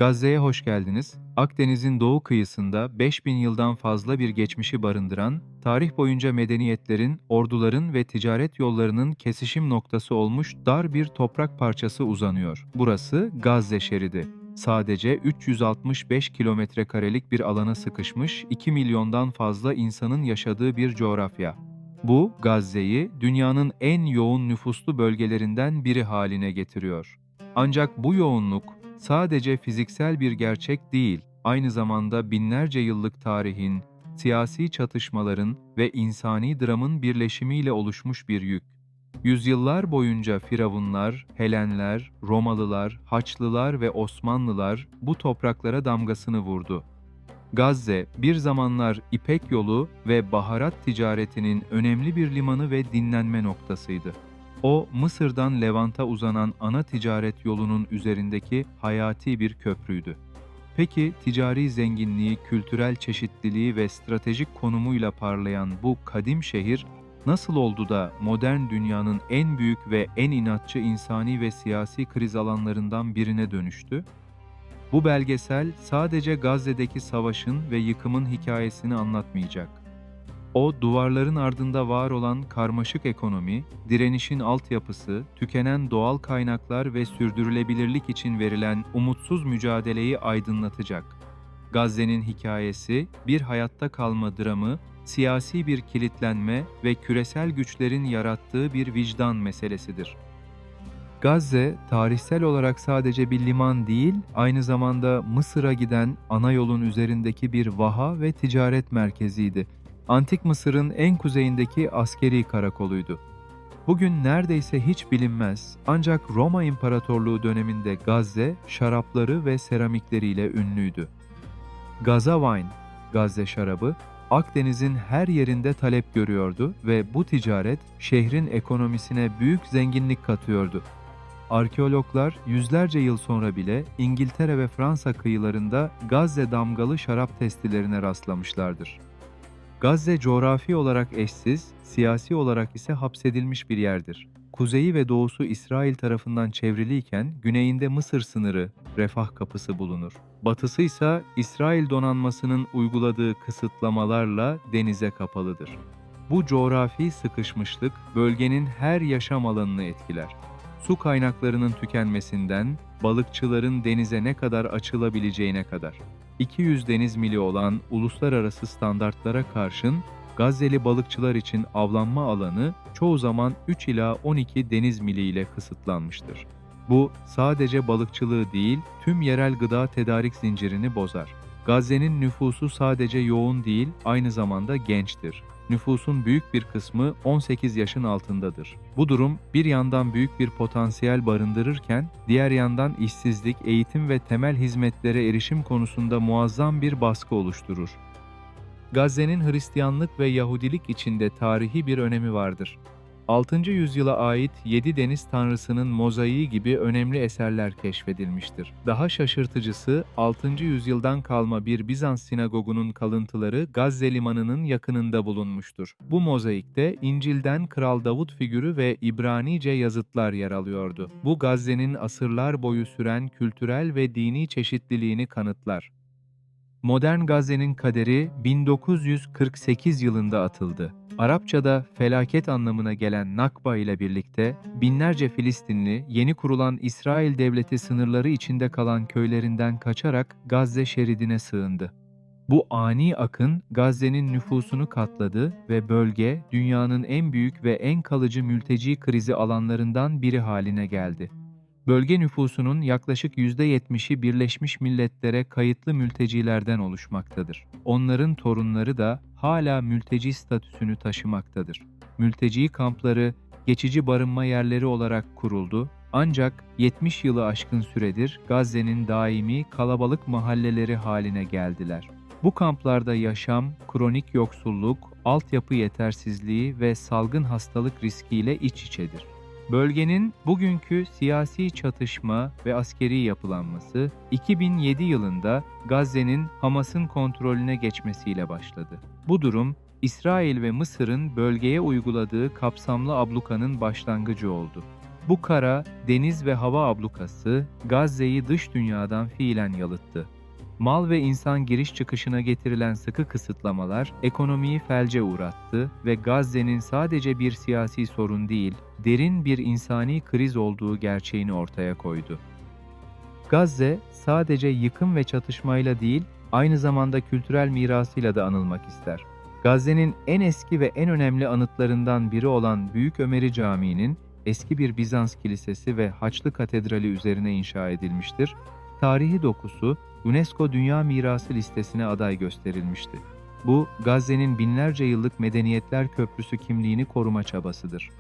Gazze'ye hoş geldiniz. Akdeniz'in doğu kıyısında 5000 yıldan fazla bir geçmişi barındıran, tarih boyunca medeniyetlerin, orduların ve ticaret yollarının kesişim noktası olmuş dar bir toprak parçası uzanıyor. Burası Gazze şeridi. Sadece 365 kilometre karelik bir alana sıkışmış 2 milyondan fazla insanın yaşadığı bir coğrafya. Bu, Gazze'yi dünyanın en yoğun nüfuslu bölgelerinden biri haline getiriyor. Ancak bu yoğunluk sadece fiziksel bir gerçek değil, aynı zamanda binlerce yıllık tarihin, siyasi çatışmaların ve insani dramın birleşimiyle oluşmuş bir yük. Yüzyıllar boyunca Firavunlar, Helenler, Romalılar, Haçlılar ve Osmanlılar bu topraklara damgasını vurdu. Gazze, bir zamanlar İpek Yolu ve baharat ticaretinin önemli bir limanı ve dinlenme noktasıydı. O, Mısır'dan Levant'a uzanan ana ticaret yolunun üzerindeki hayati bir köprüydü. Peki ticari zenginliği, kültürel çeşitliliği ve stratejik konumuyla parlayan bu kadim şehir nasıl oldu da modern dünyanın en büyük ve en inatçı insani ve siyasi kriz alanlarından birine dönüştü? Bu belgesel sadece Gazze'deki savaşın ve yıkımın hikayesini anlatmayacak. O, duvarların ardında var olan karmaşık ekonomi, direnişin altyapısı, tükenen doğal kaynaklar ve sürdürülebilirlik için verilen umutsuz mücadeleyi aydınlatacak. Gazze'nin hikayesi, bir hayatta kalma dramı, siyasi bir kilitlenme ve küresel güçlerin yarattığı bir vicdan meselesidir. Gazze, tarihsel olarak sadece bir liman değil, aynı zamanda Mısır'a giden ana yolun üzerindeki bir vaha ve ticaret merkeziydi. Antik Mısır'ın en kuzeyindeki askeri karakoluydu. Bugün neredeyse hiç bilinmez, ancak Roma İmparatorluğu döneminde Gazze, şarapları ve seramikleriyle ünlüydü. Gaza Wine, Gazze şarabı, Akdeniz'in her yerinde talep görüyordu ve bu ticaret şehrin ekonomisine büyük zenginlik katıyordu. Arkeologlar yüzlerce yıl sonra bile İngiltere ve Fransa kıyılarında Gazze damgalı şarap testilerine rastlamışlardır. Gazze coğrafi olarak eşsiz, siyasi olarak ise hapsedilmiş bir yerdir. Kuzeyi ve doğusu İsrail tarafından çevriliyken güneyinde Mısır sınırı, Refah kapısı bulunur. Batısı ise İsrail donanmasının uyguladığı kısıtlamalarla denize kapalıdır. Bu coğrafi sıkışmışlık bölgenin her yaşam alanını etkiler. Su kaynaklarının tükenmesinden balıkçıların denize ne kadar açılabileceğine kadar. 200 deniz mili olan uluslararası standartlara karşın Gazze'li balıkçılar için avlanma alanı çoğu zaman 3 ila 12 deniz mili ile kısıtlanmıştır. Bu sadece balıkçılığı değil, tüm yerel gıda tedarik zincirini bozar. Gazze'nin nüfusu sadece yoğun değil, aynı zamanda gençtir. Nüfusun büyük bir kısmı 18 yaşın altındadır. Bu durum bir yandan büyük bir potansiyel barındırırken, diğer yandan işsizlik, eğitim ve temel hizmetlere erişim konusunda muazzam bir baskı oluşturur. Gazze'nin Hristiyanlık ve Yahudilik içinde tarihi bir önemi vardır. 6. yüzyıla ait 7 deniz tanrısının mozaiği gibi önemli eserler keşfedilmiştir. Daha şaşırtıcısı 6. yüzyıldan kalma bir Bizans sinagogunun kalıntıları Gazze limanının yakınında bulunmuştur. Bu mozaikte İncil'den Kral Davut figürü ve İbranice yazıtlar yer alıyordu. Bu Gazze'nin asırlar boyu süren kültürel ve dini çeşitliliğini kanıtlar. Modern Gazze'nin kaderi 1948 yılında atıldı. Arapçada felaket anlamına gelen Nakba ile birlikte binlerce Filistinli yeni kurulan İsrail devleti sınırları içinde kalan köylerinden kaçarak Gazze şeridine sığındı. Bu ani akın Gazze'nin nüfusunu katladı ve bölge dünyanın en büyük ve en kalıcı mülteci krizi alanlarından biri haline geldi. Bölge nüfusunun yaklaşık %70'i Birleşmiş Milletler'e kayıtlı mültecilerden oluşmaktadır. Onların torunları da hala mülteci statüsünü taşımaktadır. Mülteci kampları geçici barınma yerleri olarak kuruldu, ancak 70 yılı aşkın süredir Gazze'nin daimi kalabalık mahalleleri haline geldiler. Bu kamplarda yaşam, kronik yoksulluk, altyapı yetersizliği ve salgın hastalık riskiyle iç içedir. Bölgenin bugünkü siyasi çatışma ve askeri yapılanması 2007 yılında Gazze'nin Hamas'ın kontrolüne geçmesiyle başladı. Bu durum, İsrail ve Mısır'ın bölgeye uyguladığı kapsamlı ablukanın başlangıcı oldu. Bu kara, deniz ve hava ablukası Gazze'yi dış dünyadan fiilen yalıttı. Mal ve insan giriş çıkışına getirilen sıkı kısıtlamalar ekonomiyi felce uğrattı ve Gazze'nin sadece bir siyasi sorun değil, derin bir insani kriz olduğu gerçeğini ortaya koydu. Gazze sadece yıkım ve çatışmayla değil, aynı zamanda kültürel mirasıyla da anılmak ister. Gazze'nin en eski ve en önemli anıtlarından biri olan Büyük Ömeri Camii'nin eski bir Bizans kilisesi ve Haçlı Katedrali üzerine inşa edilmiştir. Tarihi dokusu UNESCO Dünya Mirası listesine aday gösterilmişti. Bu, Gazze'nin binlerce yıllık medeniyetler köprüsü kimliğini koruma çabasıdır.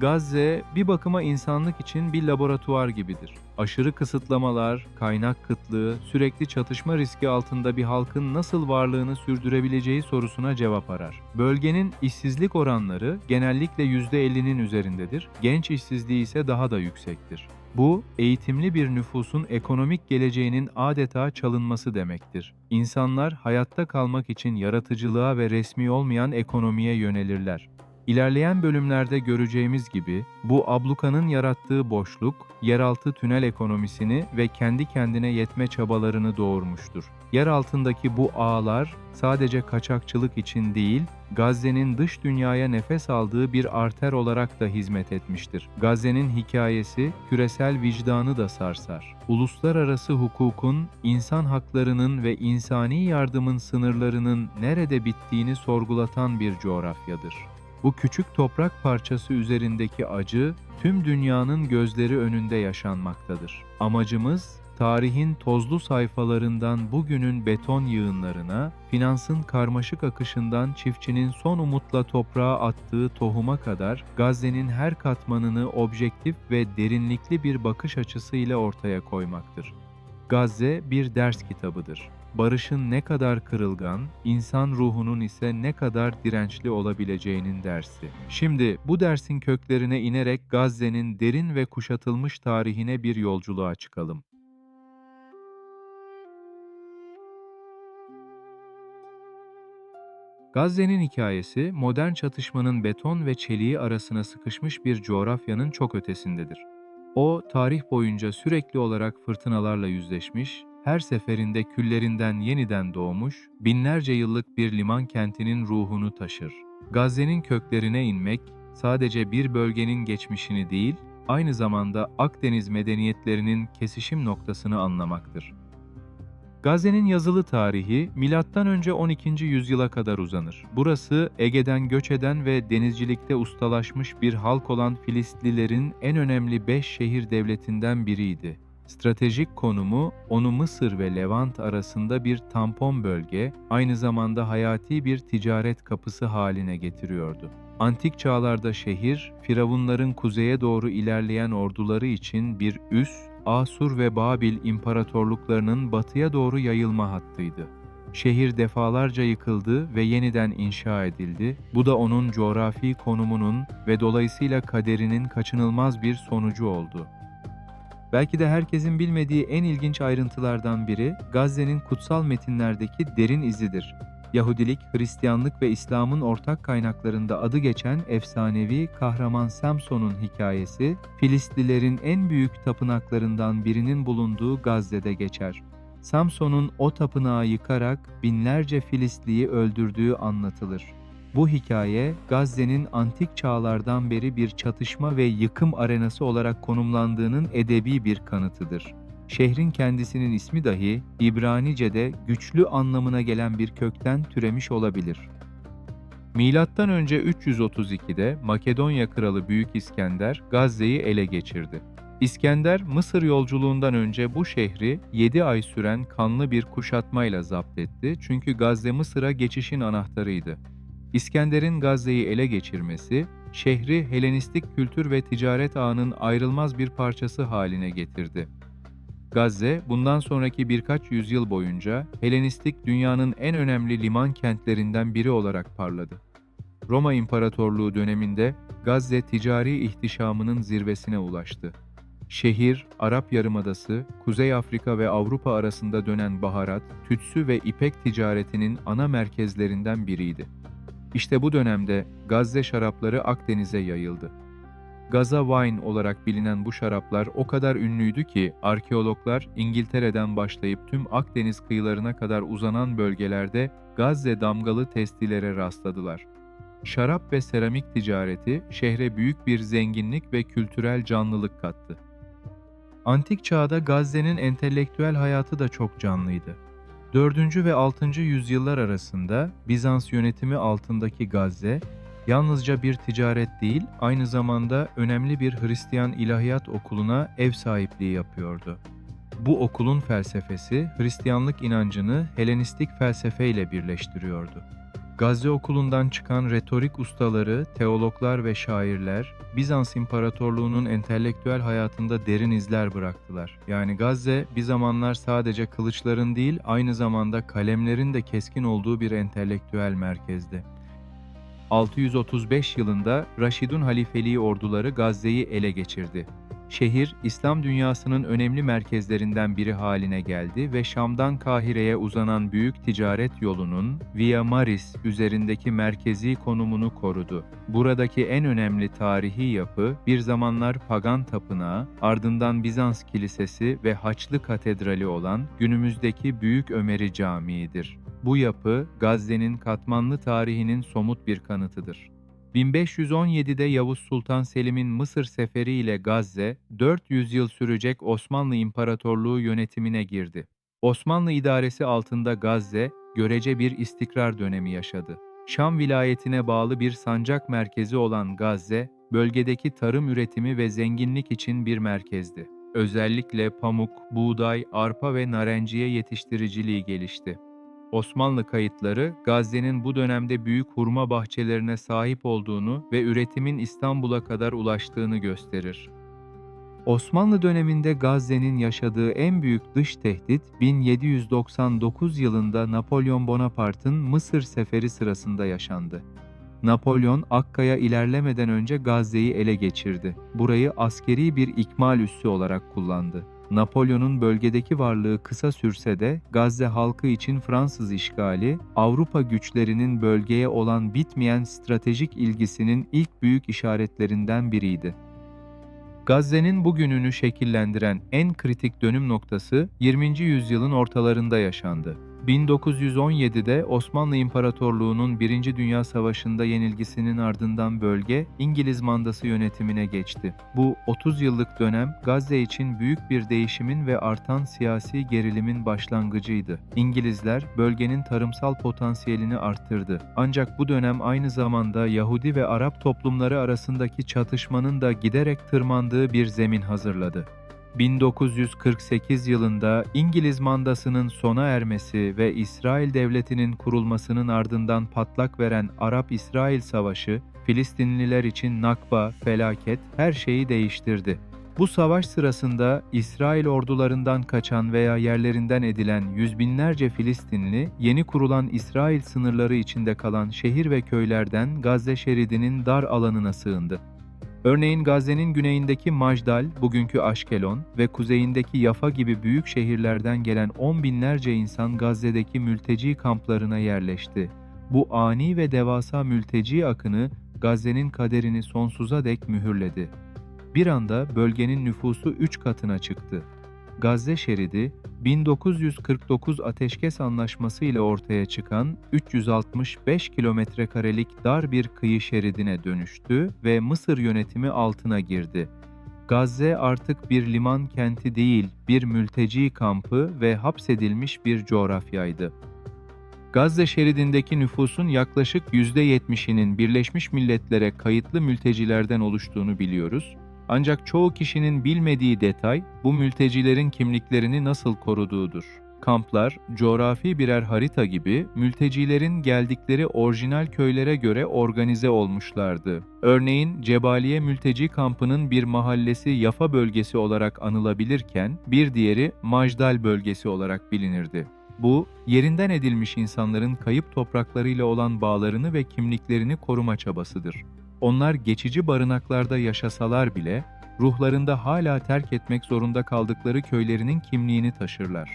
Gazze, bir bakıma insanlık için bir laboratuvar gibidir. Aşırı kısıtlamalar, kaynak kıtlığı, sürekli çatışma riski altında bir halkın nasıl varlığını sürdürebileceği sorusuna cevap arar. Bölgenin işsizlik oranları genellikle %50'nin üzerindedir, genç işsizliği ise daha da yüksektir. Bu, eğitimli bir nüfusun ekonomik geleceğinin adeta çalınması demektir. İnsanlar hayatta kalmak için yaratıcılığa ve resmi olmayan ekonomiye yönelirler. İlerleyen bölümlerde göreceğimiz gibi bu ablukanın yarattığı boşluk, yeraltı tünel ekonomisini ve kendi kendine yetme çabalarını doğurmuştur. Yer altındaki bu ağlar sadece kaçakçılık için değil, Gazze'nin dış dünyaya nefes aldığı bir arter olarak da hizmet etmiştir. Gazze'nin hikayesi küresel vicdanı da sarsar. Uluslararası hukukun, insan haklarının ve insani yardımın sınırlarının nerede bittiğini sorgulatan bir coğrafyadır. Bu küçük toprak parçası üzerindeki acı tüm dünyanın gözleri önünde yaşanmaktadır. Amacımız, tarihin tozlu sayfalarından bugünün beton yığınlarına, finansın karmaşık akışından çiftçinin son umutla toprağa attığı tohuma kadar Gazze'nin her katmanını objektif ve derinlikli bir bakış açısıyla ortaya koymaktır. Gazze bir ders kitabıdır. Barışın ne kadar kırılgan, insan ruhunun ise ne kadar dirençli olabileceğinin dersi. Şimdi bu dersin köklerine inerek Gazze'nin derin ve kuşatılmış tarihine bir yolculuğa çıkalım. Gazze'nin hikayesi, modern çatışmanın beton ve çeliği arasına sıkışmış bir coğrafyanın çok ötesindedir. O, tarih boyunca sürekli olarak fırtınalarla yüzleşmiş, her seferinde küllerinden yeniden doğmuş, binlerce yıllık bir liman kentinin ruhunu taşır. Gazze'nin köklerine inmek, sadece bir bölgenin geçmişini değil, aynı zamanda Akdeniz medeniyetlerinin kesişim noktasını anlamaktır. Gazze'nin yazılı tarihi M.Ö. 12. yüzyıla kadar uzanır. Burası Ege'den göç eden ve denizcilikte ustalaşmış bir halk olan Filistlilerin en önemli 5 şehir devletinden biriydi. Stratejik konumu onu Mısır ve Levant arasında bir tampon bölge, aynı zamanda hayati bir ticaret kapısı haline getiriyordu. Antik çağlarda şehir, Firavunların kuzeye doğru ilerleyen orduları için bir üs, Asur ve Babil imparatorluklarının batıya doğru yayılma hattıydı. Şehir defalarca yıkıldı ve yeniden inşa edildi. Bu da onun coğrafi konumunun ve dolayısıyla kaderinin kaçınılmaz bir sonucu oldu. Belki de herkesin bilmediği en ilginç ayrıntılardan biri, Gazze'nin kutsal metinlerdeki derin izidir. Yahudilik, Hristiyanlık ve İslam'ın ortak kaynaklarında adı geçen efsanevi kahraman Samson'un hikayesi, Filistlilerin en büyük tapınaklarından birinin bulunduğu Gazze'de geçer. Samson'un o tapınağı yıkarak binlerce Filistliyi öldürdüğü anlatılır. Bu hikaye, Gazze'nin antik çağlardan beri bir çatışma ve yıkım arenası olarak konumlandığının edebi bir kanıtıdır. Şehrin kendisinin ismi dahi İbranice'de güçlü anlamına gelen bir kökten türemiş olabilir. Milattan önce 332'de Makedonya kralı Büyük İskender Gazze'yi ele geçirdi. İskender, Mısır yolculuğundan önce bu şehri 7 ay süren kanlı bir kuşatmayla zapt etti çünkü Gazze Mısır'a geçişin anahtarıydı. İskender'in Gazze'yi ele geçirmesi, şehri Helenistik kültür ve ticaret ağının ayrılmaz bir parçası haline getirdi. Gazze, bundan sonraki birkaç yüzyıl boyunca Helenistik dünyanın en önemli liman kentlerinden biri olarak parladı. Roma İmparatorluğu döneminde Gazze ticari ihtişamının zirvesine ulaştı. Şehir, Arap Yarımadası, Kuzey Afrika ve Avrupa arasında dönen baharat, tütsü ve ipek ticaretinin ana merkezlerinden biriydi. İşte bu dönemde Gazze şarapları Akdeniz'e yayıldı. Gaza Wine olarak bilinen bu şaraplar o kadar ünlüydü ki arkeologlar İngiltere'den başlayıp tüm Akdeniz kıyılarına kadar uzanan bölgelerde Gazze damgalı testilere rastladılar. Şarap ve seramik ticareti şehre büyük bir zenginlik ve kültürel canlılık kattı. Antik çağda Gazze'nin entelektüel hayatı da çok canlıydı. 4. ve 6. yüzyıllar arasında Bizans yönetimi altındaki Gazze, yalnızca bir ticaret değil, aynı zamanda önemli bir Hristiyan ilahiyat okuluna ev sahipliği yapıyordu. Bu okulun felsefesi, Hristiyanlık inancını Helenistik felsefeyle birleştiriyordu. Gazze okulundan çıkan retorik ustaları, teologlar ve şairler, Bizans İmparatorluğu'nun entelektüel hayatında derin izler bıraktılar. Yani Gazze, bir zamanlar sadece kılıçların değil, aynı zamanda kalemlerin de keskin olduğu bir entelektüel merkezdi. 635 yılında Raşidun halifeliği orduları Gazze'yi ele geçirdi. Şehir, İslam dünyasının önemli merkezlerinden biri haline geldi ve Şam'dan Kahire'ye uzanan büyük ticaret yolunun Via Maris üzerindeki merkezi konumunu korudu. Buradaki en önemli tarihi yapı, bir zamanlar pagan tapınağı, ardından Bizans kilisesi ve Haçlı Katedrali olan günümüzdeki Büyük Ömeri Camii'dir. Bu yapı, Gazze'nin katmanlı tarihinin somut bir kanıtıdır. 1517'de Yavuz Sultan Selim'in Mısır seferi ile Gazze, 400 yıl sürecek Osmanlı İmparatorluğu yönetimine girdi. Osmanlı idaresi altında Gazze, görece bir istikrar dönemi yaşadı. Şam vilayetine bağlı bir sancak merkezi olan Gazze, bölgedeki tarım üretimi ve zenginlik için bir merkezdi. Özellikle pamuk, buğday, arpa ve narenciye yetiştiriciliği gelişti. Osmanlı kayıtları, Gazze'nin bu dönemde büyük hurma bahçelerine sahip olduğunu ve üretimin İstanbul'a kadar ulaştığını gösterir. Osmanlı döneminde Gazze'nin yaşadığı en büyük dış tehdit, 1799 yılında Napolyon Bonaparte'ın Mısır seferi sırasında yaşandı. Napolyon, Akka'ya ilerlemeden önce Gazze'yi ele geçirdi. Burayı askeri bir ikmal üssü olarak kullandı. Napolyon'un bölgedeki varlığı kısa sürse de Gazze halkı için Fransız işgali, Avrupa güçlerinin bölgeye olan bitmeyen stratejik ilgisinin ilk büyük işaretlerinden biriydi. Gazze'nin bugününü şekillendiren en kritik dönüm noktası 20. yüzyılın ortalarında yaşandı. 1917'de Osmanlı İmparatorluğu'nun 1. Dünya Savaşı'nda yenilgisinin ardından bölge İngiliz mandası yönetimine geçti. Bu 30 yıllık dönem Gazze için büyük bir değişimin ve artan siyasi gerilimin başlangıcıydı. İngilizler bölgenin tarımsal potansiyelini arttırdı. Ancak bu dönem aynı zamanda Yahudi ve Arap toplumları arasındaki çatışmanın da giderek tırmandığı bir zemin hazırladı. 1948 yılında İngiliz mandasının sona ermesi ve İsrail Devleti'nin kurulmasının ardından patlak veren Arap-İsrail Savaşı, Filistinliler için nakba, felaket, her şeyi değiştirdi. Bu savaş sırasında İsrail ordularından kaçan veya yerlerinden edilen yüz binlerce Filistinli, yeni kurulan İsrail sınırları içinde kalan şehir ve köylerden Gazze şeridinin dar alanına sığındı. Örneğin Gazze'nin güneyindeki Majdal, bugünkü Aşkelon ve kuzeyindeki Yafa gibi büyük şehirlerden gelen on binlerce insan Gazze'deki mülteci kamplarına yerleşti. Bu ani ve devasa mülteci akını Gazze'nin kaderini sonsuza dek mühürledi. Bir anda bölgenin nüfusu 3 katına çıktı. Gazze şeridi, 1949 Ateşkes Anlaşması ile ortaya çıkan 365 kilometrekarelik dar bir kıyı şeridine dönüştü ve Mısır yönetimi altına girdi. Gazze artık bir liman kenti değil, bir mülteci kampı ve hapsedilmiş bir coğrafyaydı. Gazze şeridindeki nüfusun yaklaşık %70'inin Birleşmiş Milletler'e kayıtlı mültecilerden oluştuğunu biliyoruz. Ancak çoğu kişinin bilmediği detay, bu mültecilerin kimliklerini nasıl koruduğudur. Kamplar, coğrafi birer harita gibi mültecilerin geldikleri orijinal köylere göre organize olmuşlardı. Örneğin Cebaliye Mülteci Kampı'nın bir mahallesi Yafa bölgesi olarak anılabilirken, bir diğeri Majdal bölgesi olarak bilinirdi. Bu, yerinden edilmiş insanların kayıp topraklarıyla olan bağlarını ve kimliklerini koruma çabasıdır. Onlar geçici barınaklarda yaşasalar bile, ruhlarında hala terk etmek zorunda kaldıkları köylerinin kimliğini taşırlar.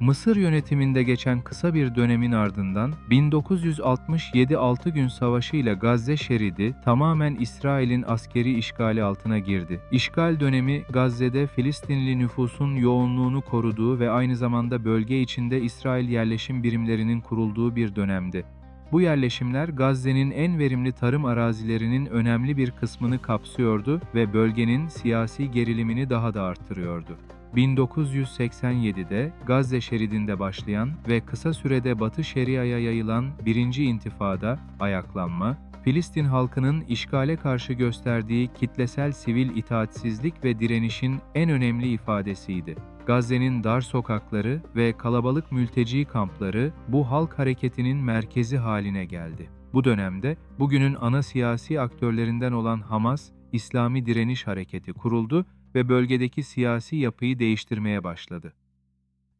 Mısır yönetiminde geçen kısa bir dönemin ardından 1967 6 Gün Savaşı ile Gazze şeridi tamamen İsrail'in askeri işgali altına girdi. İşgal dönemi Gazze'de Filistinli nüfusun yoğunluğunu koruduğu ve aynı zamanda bölge içinde İsrail yerleşim birimlerinin kurulduğu bir dönemdi. Bu yerleşimler Gazze'nin en verimli tarım arazilerinin önemli bir kısmını kapsıyordu ve bölgenin siyasi gerilimini daha da arttırıyordu. 1987'de Gazze şeridinde başlayan ve kısa sürede Batı Şeria'ya yayılan Birinci İntifada, ayaklanma, Filistin halkının işgale karşı gösterdiği kitlesel sivil itaatsizlik ve direnişin en önemli ifadesiydi. Gazze'nin dar sokakları ve kalabalık mülteci kampları bu halk hareketinin merkezi haline geldi. Bu dönemde bugünün ana siyasi aktörlerinden olan Hamas, İslami Direniş Hareketi kuruldu ve bölgedeki siyasi yapıyı değiştirmeye başladı.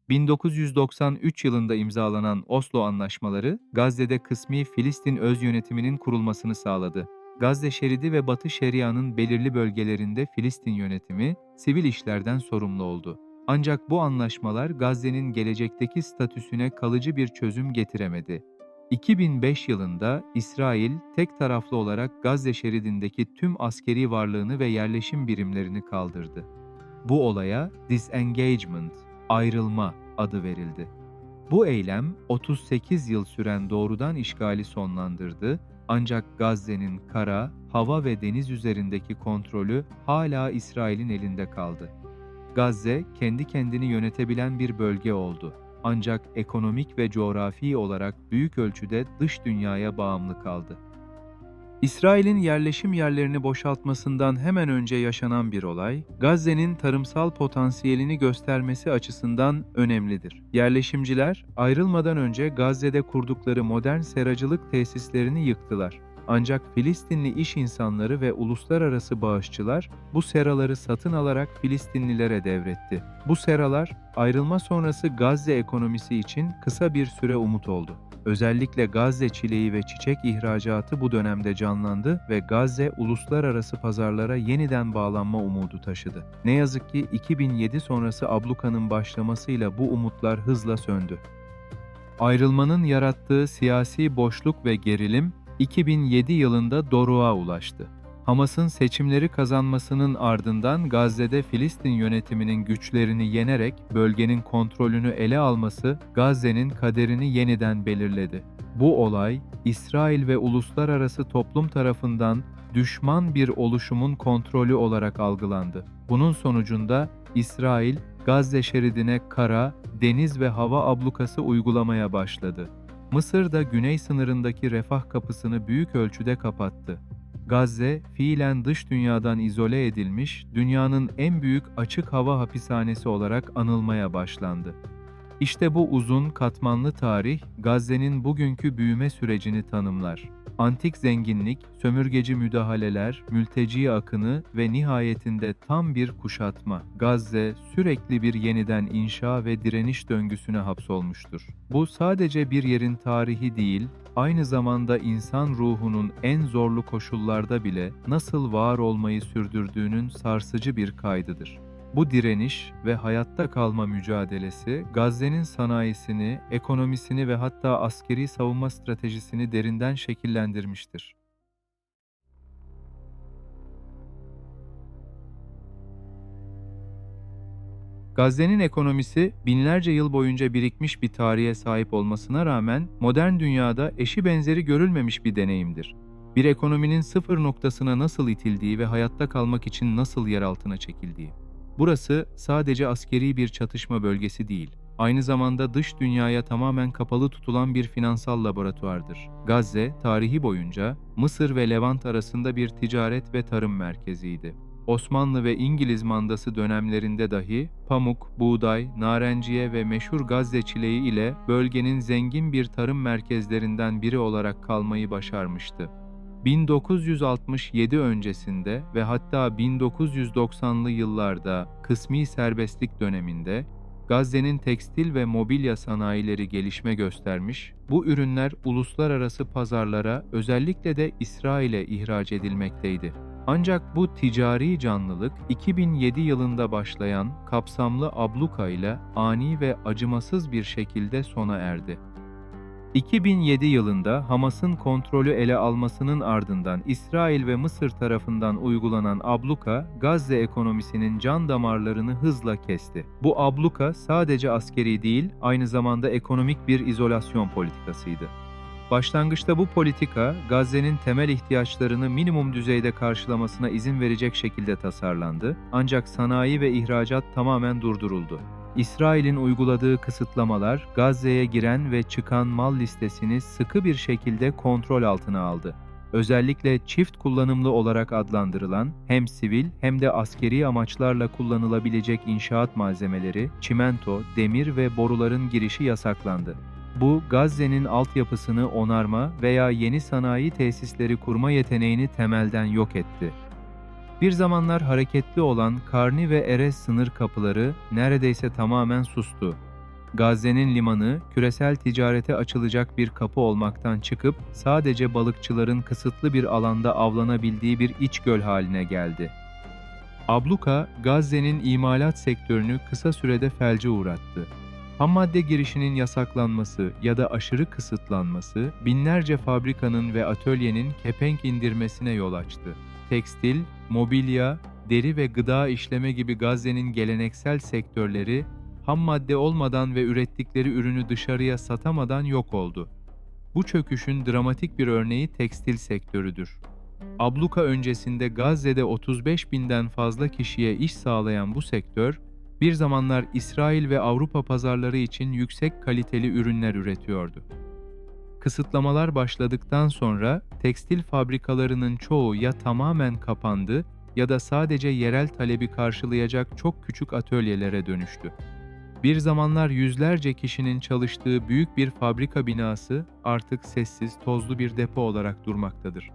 1993 yılında imzalanan Oslo Anlaşmaları, Gazze'de kısmi Filistin öz yönetiminin kurulmasını sağladı. Gazze şeridi ve Batı Şeria'nın belirli bölgelerinde Filistin yönetimi, sivil işlerden sorumlu oldu. Ancak bu anlaşmalar Gazze'nin gelecekteki statüsüne kalıcı bir çözüm getiremedi. 2005 yılında İsrail tek taraflı olarak Gazze şeridindeki tüm askeri varlığını ve yerleşim birimlerini kaldırdı. Bu olaya disengagement, ayrılma adı verildi. Bu eylem 38 yıl süren doğrudan işgali sonlandırdı, ancak Gazze'nin kara, hava ve deniz üzerindeki kontrolü hala İsrail'in elinde kaldı. Gazze kendi kendini yönetebilen bir bölge oldu. Ancak ekonomik ve coğrafi olarak büyük ölçüde dış dünyaya bağımlı kaldı. İsrail'in yerleşim yerlerini boşaltmasından hemen önce yaşanan bir olay, Gazze'nin tarımsal potansiyelini göstermesi açısından önemlidir. Yerleşimciler, ayrılmadan önce Gazze'de kurdukları modern seracılık tesislerini yıktılar. Ancak Filistinli iş insanları ve uluslararası bağışçılar bu seraları satın alarak Filistinlilere devretti. Bu seralar, ayrılma sonrası Gazze ekonomisi için kısa bir süre umut oldu. Özellikle Gazze çileği ve çiçek ihracatı bu dönemde canlandı ve Gazze uluslararası pazarlara yeniden bağlanma umudu taşıdı. Ne yazık ki 2007 sonrası ablukanın başlamasıyla bu umutlar hızla söndü. Ayrılmanın yarattığı siyasi boşluk ve gerilim 2007 yılında doruğa ulaştı. Hamas'ın seçimleri kazanmasının ardından Gazze'de Filistin yönetiminin güçlerini yenerek bölgenin kontrolünü ele alması Gazze'nin kaderini yeniden belirledi. Bu olay, İsrail ve uluslararası toplum tarafından düşman bir oluşumun kontrolü olarak algılandı. Bunun sonucunda İsrail, Gazze şeridine kara, deniz ve hava ablukası uygulamaya başladı. Mısır da güney sınırındaki refah kapısını büyük ölçüde kapattı. Gazze, fiilen dış dünyadan izole edilmiş, dünyanın en büyük açık hava hapishanesi olarak anılmaya başlandı. İşte bu uzun, katmanlı tarih, Gazze'nin bugünkü büyüme sürecini tanımlar. Antik zenginlik, sömürgeci müdahaleler, mülteci akını ve nihayetinde tam bir kuşatma. Gazze sürekli bir yeniden inşa ve direniş döngüsüne hapsolmuştur. Bu sadece bir yerin tarihi değil, aynı zamanda insan ruhunun en zorlu koşullarda bile nasıl var olmayı sürdürdüğünün sarsıcı bir kaydıdır. Bu direniş ve hayatta kalma mücadelesi, Gazze'nin sanayisini, ekonomisini ve hatta askeri savunma stratejisini derinden şekillendirmiştir. Gazze'nin ekonomisi binlerce yıl boyunca birikmiş bir tarihe sahip olmasına rağmen modern dünyada eşi benzeri görülmemiş bir deneyimdir. Bir ekonominin sıfır noktasına nasıl itildiği ve hayatta kalmak için nasıl yer altına çekildiği. Burası sadece askeri bir çatışma bölgesi değil, aynı zamanda dış dünyaya tamamen kapalı tutulan bir finansal laboratuvardır. Gazze, tarihi boyunca Mısır ve Levant arasında bir ticaret ve tarım merkeziydi. Osmanlı ve İngiliz mandası dönemlerinde dahi pamuk, buğday, narenciye ve meşhur Gazze çileği ile bölgenin zengin bir tarım merkezlerinden biri olarak kalmayı başarmıştı. 1967 öncesinde ve hatta 1990'lı yıllarda kısmi serbestlik döneminde Gazze'nin tekstil ve mobilya sanayileri gelişme göstermiş, bu ürünler uluslararası pazarlara özellikle de İsrail'e ihraç edilmekteydi. Ancak bu ticari canlılık 2007 yılında başlayan kapsamlı abluka ile ani ve acımasız bir şekilde sona erdi. 2007 yılında Hamas'ın kontrolü ele almasının ardından İsrail ve Mısır tarafından uygulanan abluka, Gazze ekonomisinin can damarlarını hızla kesti. Bu abluka sadece askeri değil, aynı zamanda ekonomik bir izolasyon politikasıydı. Başlangıçta bu politika, Gazze'nin temel ihtiyaçlarını minimum düzeyde karşılamasına izin verecek şekilde tasarlandı, ancak sanayi ve ihracat tamamen durduruldu. İsrail'in uyguladığı kısıtlamalar, Gazze'ye giren ve çıkan mal listesini sıkı bir şekilde kontrol altına aldı. Özellikle çift kullanımlı olarak adlandırılan, hem sivil hem de askeri amaçlarla kullanılabilecek inşaat malzemeleri, çimento, demir ve boruların girişi yasaklandı. Bu, Gazze'nin altyapısını onarma veya yeni sanayi tesisleri kurma yeteneğini temelden yok etti. Bir zamanlar hareketli olan Karni ve Erez sınır kapıları neredeyse tamamen sustu. Gazze'nin limanı, küresel ticarete açılacak bir kapı olmaktan çıkıp sadece balıkçıların kısıtlı bir alanda avlanabildiği bir iç göl haline geldi. Abluka, Gazze'nin imalat sektörünü kısa sürede felce uğrattı. Hammadde girişinin yasaklanması ya da aşırı kısıtlanması, binlerce fabrikanın ve atölyenin kepenk indirmesine yol açtı. Tekstil, mobilya, deri ve gıda işleme gibi Gazze'nin geleneksel sektörleri, ham madde olmadan ve ürettikleri ürünü dışarıya satamadan yok oldu. Bu çöküşün dramatik bir örneği tekstil sektörüdür. Abluka öncesinde Gazze'de 35 binden fazla kişiye iş sağlayan bu sektör, bir zamanlar İsrail ve Avrupa pazarları için yüksek kaliteli ürünler üretiyordu. Kısıtlamalar başladıktan sonra tekstil fabrikalarının çoğu ya tamamen kapandı ya da sadece yerel talebi karşılayacak çok küçük atölyelere dönüştü. Bir zamanlar yüzlerce kişinin çalıştığı büyük bir fabrika binası artık sessiz, tozlu bir depo olarak durmaktadır.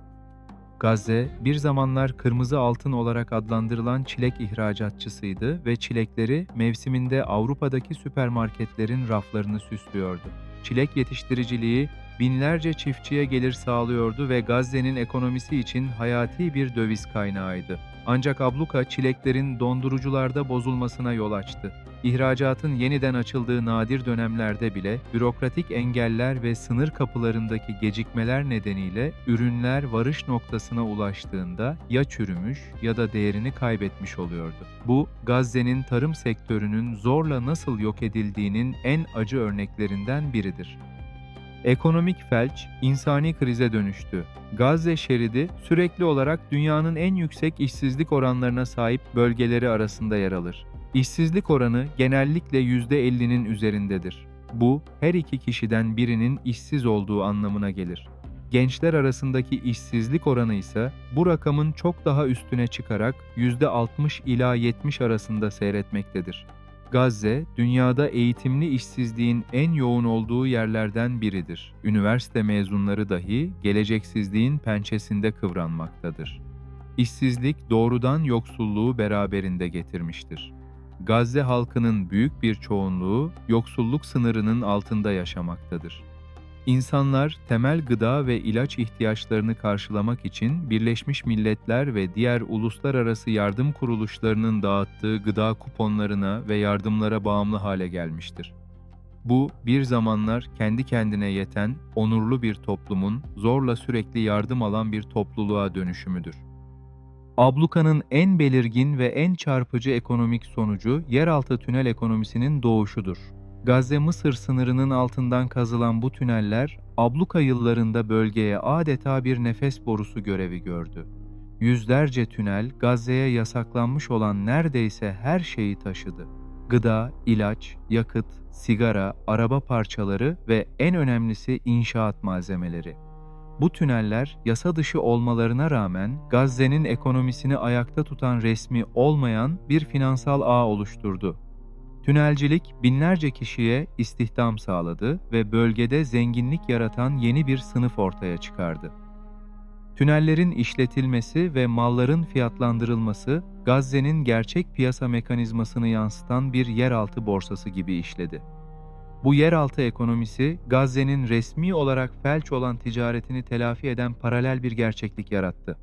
Gazze, bir zamanlar kırmızı altın olarak adlandırılan çilek ihracatçısıydı ve çilekleri mevsiminde Avrupa'daki süpermarketlerin raflarını süslüyordu. Çilek yetiştiriciliği binlerce çiftçiye gelir sağlıyordu ve Gazze'nin ekonomisi için hayati bir döviz kaynağıydı. Ancak abluka çileklerin dondurucularda bozulmasına yol açtı. İhracatın yeniden açıldığı nadir dönemlerde bile bürokratik engeller ve sınır kapılarındaki gecikmeler nedeniyle ürünler varış noktasına ulaştığında ya çürümüş ya da değerini kaybetmiş oluyordu. Bu, Gazze'nin tarım sektörünün zorla nasıl yok edildiğinin en acı örneklerinden biridir. Ekonomik felç, insani krize dönüştü. Gazze şeridi sürekli olarak dünyanın en yüksek işsizlik oranlarına sahip bölgeleri arasında yer alır. İşsizlik oranı genellikle %50'nin üzerindedir. Bu, her iki kişiden birinin işsiz olduğu anlamına gelir. Gençler arasındaki işsizlik oranı ise bu rakamın çok daha üstüne çıkarak %60 ila 70 arasında seyretmektedir. Gazze, dünyada eğitimli işsizliğin en yoğun olduğu yerlerden biridir. Üniversite mezunları dahi geleceksizliğin pençesinde kıvranmaktadır. İşsizlik doğrudan yoksulluğu beraberinde getirmiştir. Gazze halkının büyük bir çoğunluğu yoksulluk sınırının altında yaşamaktadır. İnsanlar temel gıda ve ilaç ihtiyaçlarını karşılamak için Birleşmiş Milletler ve diğer uluslararası yardım kuruluşlarının dağıttığı gıda kuponlarına ve yardımlara bağımlı hale gelmiştir. Bu, bir zamanlar kendi kendine yeten, onurlu bir toplumun zorla sürekli yardım alan bir topluluğa dönüşümüdür. Abluka'nın en belirgin ve en çarpıcı ekonomik sonucu yeraltı tünel ekonomisinin doğuşudur. Gazze-Mısır sınırının altından kazılan bu tüneller, abluka yıllarında bölgeye adeta bir nefes borusu görevi gördü. Yüzlerce tünel, Gazze'ye yasaklanmış olan neredeyse her şeyi taşıdı. Gıda, ilaç, yakıt, sigara, araba parçaları ve en önemlisi inşaat malzemeleri. Bu tüneller yasa dışı olmalarına rağmen Gazze'nin ekonomisini ayakta tutan resmi olmayan bir finansal ağ oluşturdu. Tünelcilik binlerce kişiye istihdam sağladı ve bölgede zenginlik yaratan yeni bir sınıf ortaya çıkardı. Tünellerin işletilmesi ve malların fiyatlandırılması Gazze'nin gerçek piyasa mekanizmasını yansıtan bir yeraltı borsası gibi işledi. Bu yeraltı ekonomisi Gazze'nin resmi olarak felç olan ticaretini telafi eden paralel bir gerçeklik yarattı.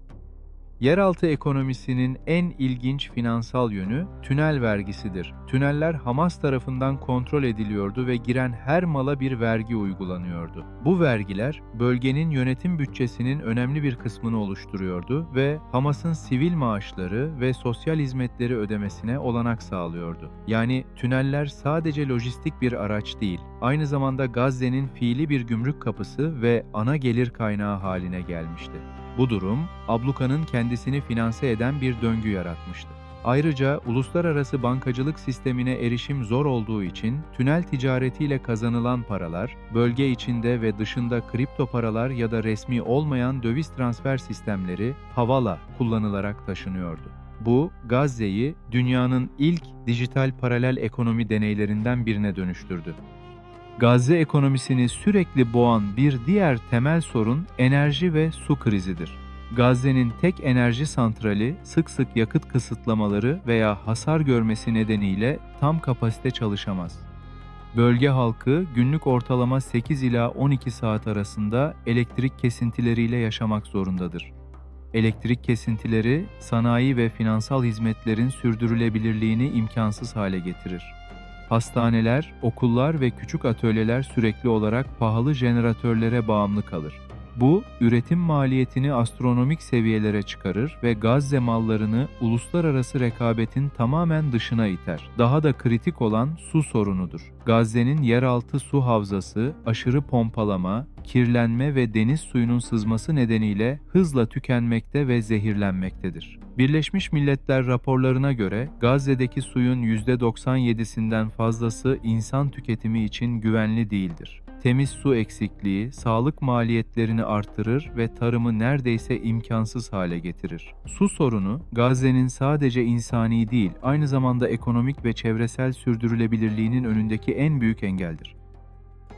Yeraltı ekonomisinin en ilginç finansal yönü tünel vergisidir. Tüneller Hamas tarafından kontrol ediliyordu ve giren her mala bir vergi uygulanıyordu. Bu vergiler bölgenin yönetim bütçesinin önemli bir kısmını oluşturuyordu ve Hamas'ın sivil maaşları ve sosyal hizmetleri ödemesine olanak sağlıyordu. Yani tüneller sadece lojistik bir araç değil, aynı zamanda Gazze'nin fiili bir gümrük kapısı ve ana gelir kaynağı haline gelmişti. Bu durum, ablukanın kendisini finanse eden bir döngü yaratmıştı. Ayrıca uluslararası bankacılık sistemine erişim zor olduğu için tünel ticaretiyle kazanılan paralar, bölge içinde ve dışında kripto paralar ya da resmi olmayan döviz transfer sistemleri havala kullanılarak taşınıyordu. Bu, Gazze'yi dünyanın ilk dijital paralel ekonomi deneylerinden birine dönüştürdü. Gazze ekonomisini sürekli boğan bir diğer temel sorun enerji ve su krizidir. Gazze'nin tek enerji santrali sık sık yakıt kısıtlamaları veya hasar görmesi nedeniyle tam kapasite çalışamaz. Bölge halkı günlük ortalama 8 ila 12 saat arasında elektrik kesintileriyle yaşamak zorundadır. Elektrik kesintileri sanayi ve finansal hizmetlerin sürdürülebilirliğini imkansız hale getirir. Hastaneler, okullar ve küçük atölyeler sürekli olarak pahalı jeneratörlere bağımlı kalır. Bu, üretim maliyetini astronomik seviyelere çıkarır ve Gazze mallarını uluslararası rekabetin tamamen dışına iter. Daha da kritik olan su sorunudur. Gazze'nin yeraltı su havzası, aşırı pompalama, kirlenme ve deniz suyunun sızması nedeniyle hızla tükenmekte ve zehirlenmektedir. Birleşmiş Milletler raporlarına göre Gazze'deki suyun %97'sinden fazlası insan tüketimi için güvenli değildir. Temiz su eksikliği, sağlık maliyetlerini artırır ve tarımı neredeyse imkansız hale getirir. Su sorunu, Gazze'nin sadece insani değil, aynı zamanda ekonomik ve çevresel sürdürülebilirliğinin önündeki en büyük engeldir.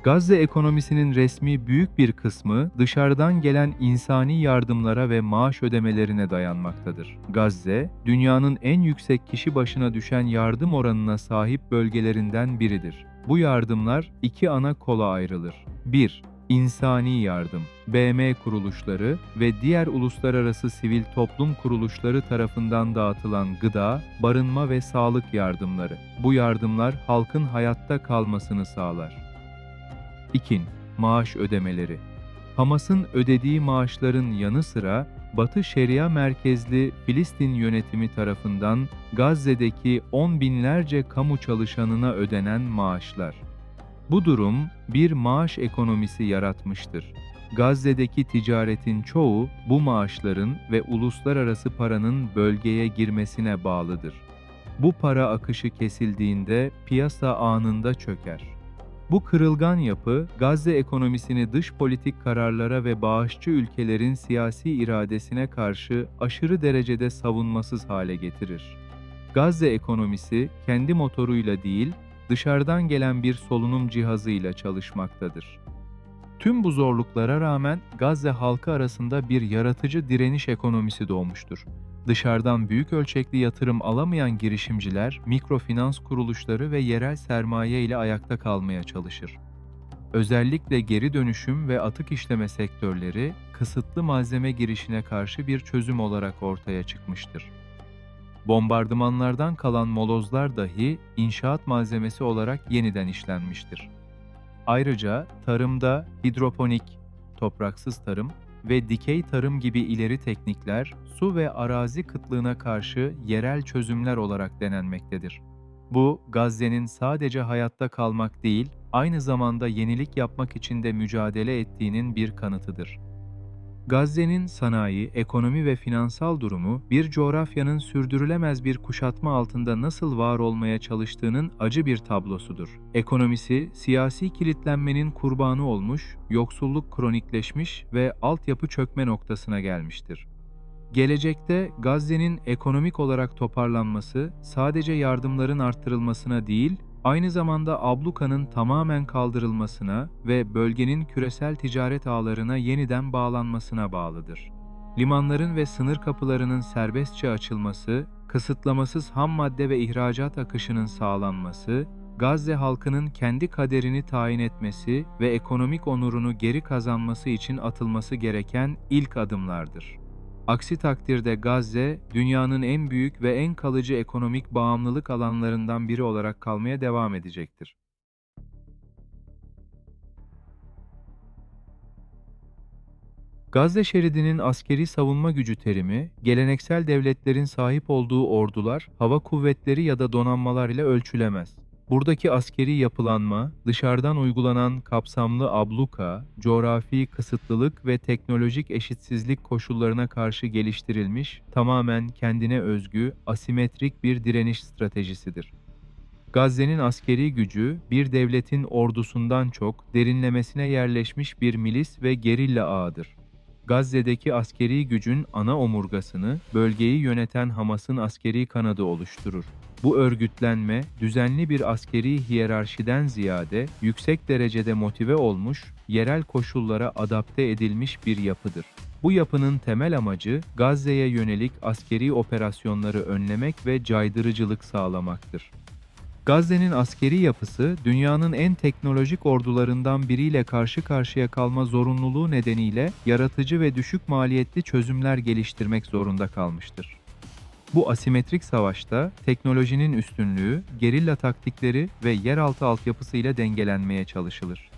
Gazze ekonomisinin resmi büyük bir kısmı dışarıdan gelen insani yardımlara ve maaş ödemelerine dayanmaktadır. Gazze, dünyanın en yüksek kişi başına düşen yardım oranına sahip bölgelerinden biridir. Bu yardımlar iki ana kola ayrılır. 1. İnsani yardım, BM kuruluşları ve diğer uluslararası sivil toplum kuruluşları tarafından dağıtılan gıda, barınma ve sağlık yardımları. Bu yardımlar halkın hayatta kalmasını sağlar. 2. Maaş ödemeleri. Hamas'ın ödediği maaşların yanı sıra Batı Şeria merkezli Filistin yönetimi tarafından Gazze'deki on binlerce kamu çalışanına ödenen maaşlar. Bu durum bir maaş ekonomisi yaratmıştır. Gazze'deki ticaretin çoğu bu maaşların ve uluslararası paranın bölgeye girmesine bağlıdır. Bu para akışı kesildiğinde piyasa anında çöker. Bu kırılgan yapı, Gazze ekonomisini dış politik kararlara ve bağışçı ülkelerin siyasi iradesine karşı aşırı derecede savunmasız hale getirir. Gazze ekonomisi, kendi motoruyla değil, dışarıdan gelen bir solunum cihazıyla çalışmaktadır. Tüm bu zorluklara rağmen Gazze halkı arasında bir yaratıcı direniş ekonomisi doğmuştur. Dışarıdan büyük ölçekli yatırım alamayan girişimciler, mikrofinans kuruluşları ve yerel sermaye ile ayakta kalmaya çalışır. Özellikle geri dönüşüm ve atık işleme sektörleri, kısıtlı malzeme girişine karşı bir çözüm olarak ortaya çıkmıştır. Bombardımanlardan kalan molozlar dahi inşaat malzemesi olarak yeniden işlenmiştir. Ayrıca tarımda hidroponik, topraksız tarım ve dikey tarım gibi ileri teknikler su ve arazi kıtlığına karşı yerel çözümler olarak denenmektedir. Bu, Gazze'nin sadece hayatta kalmak değil, aynı zamanda yenilik yapmak için de mücadele ettiğinin bir kanıtıdır. Gazze'nin sanayi, ekonomi ve finansal durumu, bir coğrafyanın sürdürülemez bir kuşatma altında nasıl var olmaya çalıştığının acı bir tablosudur. Ekonomisi, siyasi kilitlenmenin kurbanı olmuş, yoksulluk kronikleşmiş ve altyapı çökme noktasına gelmiştir. Gelecekte Gazze'nin ekonomik olarak toparlanması, sadece yardımların arttırılmasına değil, aynı zamanda ablukanın tamamen kaldırılmasına ve bölgenin küresel ticaret ağlarına yeniden bağlanmasına bağlıdır. Limanların ve sınır kapılarının serbestçe açılması, kısıtlamasız ham madde ve ihracat akışının sağlanması, Gazze halkının kendi kaderini tayin etmesi ve ekonomik onurunu geri kazanması için atılması gereken ilk adımlardır. Aksi takdirde Gazze, dünyanın en büyük ve en kalıcı ekonomik bağımlılık alanlarından biri olarak kalmaya devam edecektir. Gazze şeridinin askeri savunma gücü terimi, geleneksel devletlerin sahip olduğu ordular, hava kuvvetleri ya da donanmalar ile ölçülemez. Buradaki askeri yapılanma, dışarıdan uygulanan kapsamlı abluka, coğrafi kısıtlılık ve teknolojik eşitsizlik koşullarına karşı geliştirilmiş, tamamen kendine özgü, asimetrik bir direniş stratejisidir. Gazze'nin askeri gücü, bir devletin ordusundan çok derinlemesine yerleşmiş bir milis ve gerilla ağıdır. Gazze'deki askeri gücün ana omurgasını bölgeyi yöneten Hamas'ın askeri kanadı oluşturur. Bu örgütlenme, düzenli bir askeri hiyerarşiden ziyade yüksek derecede motive olmuş, yerel koşullara adapte edilmiş bir yapıdır. Bu yapının temel amacı Gazze'ye yönelik askeri operasyonları önlemek ve caydırıcılık sağlamaktır. Gazze'nin askeri yapısı, dünyanın en teknolojik ordularından biriyle karşı karşıya kalma zorunluluğu nedeniyle yaratıcı ve düşük maliyetli çözümler geliştirmek zorunda kalmıştır. Bu asimetrik savaşta teknolojinin üstünlüğü, gerilla taktikleri ve yeraltı altyapısıyla dengelenmeye çalışılır.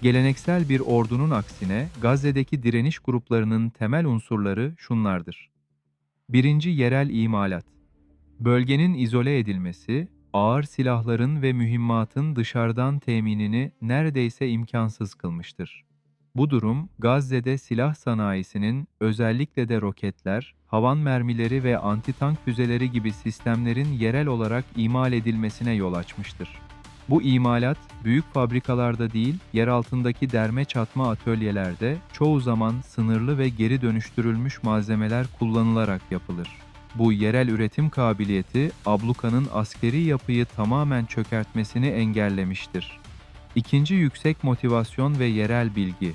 Geleneksel bir ordunun aksine Gazze'deki direniş gruplarının temel unsurları şunlardır. Birinci, yerel imalat. Bölgenin izole edilmesi, ağır silahların ve mühimmatın dışarıdan teminini neredeyse imkansız kılmıştır. Bu durum, Gazze'de silah sanayisinin, özellikle de roketler, havan mermileri ve antitank füzeleri gibi sistemlerin yerel olarak imal edilmesine yol açmıştır. Bu imalat, büyük fabrikalarda değil, yer altındaki derme çatma atölyelerde çoğu zaman sınırlı ve geri dönüştürülmüş malzemeler kullanılarak yapılır. Bu yerel üretim kabiliyeti, ablukanın askeri yapıyı tamamen çökertmesini engellemiştir. İkinci, yüksek motivasyon ve yerel bilgi.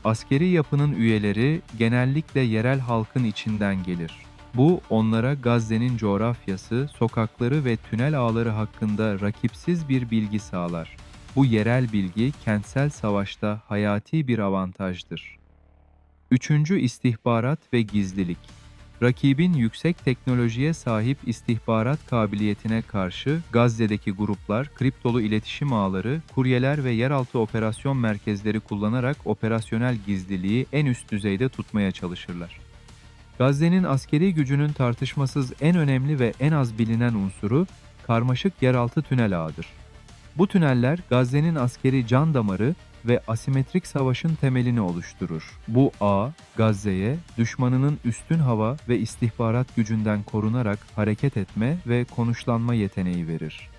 Askeri yapının üyeleri genellikle yerel halkın içinden gelir. Bu, onlara Gazze'nin coğrafyası, sokakları ve tünel ağları hakkında rakipsiz bir bilgi sağlar. Bu yerel bilgi, kentsel savaşta hayati bir avantajdır. Üçüncü, istihbarat ve gizlilik. Rakibin yüksek teknolojiye sahip istihbarat kabiliyetine karşı Gazze'deki gruplar, kriptolu iletişim ağları, kuryeler ve yeraltı operasyon merkezleri kullanarak operasyonel gizliliği en üst düzeyde tutmaya çalışırlar. Gazze'nin askeri gücünün tartışmasız en önemli ve en az bilinen unsuru karmaşık yeraltı tünel ağıdır. Bu tüneller Gazze'nin askeri can damarı ve asimetrik savaşın temelini oluşturur. Bu ağ, Gazze'ye düşmanının üstün hava ve istihbarat gücünden korunarak hareket etme ve konuşlanma yeteneği verir.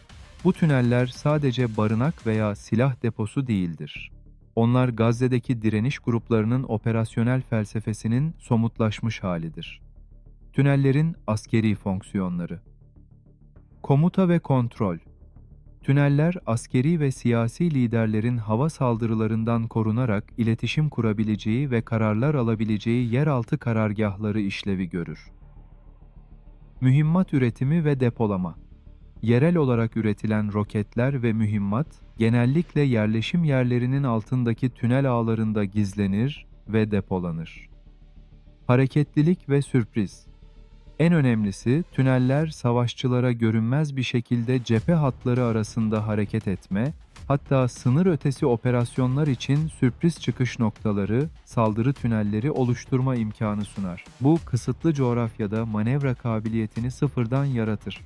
Bu tüneller sadece barınak veya silah deposu değildir. Onlar Gazze'deki direniş gruplarının operasyonel felsefesinin somutlaşmış halidir. Tünellerin askeri fonksiyonları. Komuta ve kontrol. Tüneller, askeri ve siyasi liderlerin hava saldırılarından korunarak iletişim kurabileceği ve kararlar alabileceği yeraltı karargahları işlevi görür. Mühimmat üretimi ve depolama. Yerel olarak üretilen roketler ve mühimmat, genellikle yerleşim yerlerinin altındaki tünel ağlarında gizlenir ve depolanır. Hareketlilik ve sürpriz. En önemlisi, tüneller savaşçılara görünmez bir şekilde cephe hatları arasında hareket etme, hatta sınır ötesi operasyonlar için sürpriz çıkış noktaları, saldırı tünelleri oluşturma imkanı sunar. Bu, kısıtlı coğrafyada manevra kabiliyetini sıfırdan yaratır.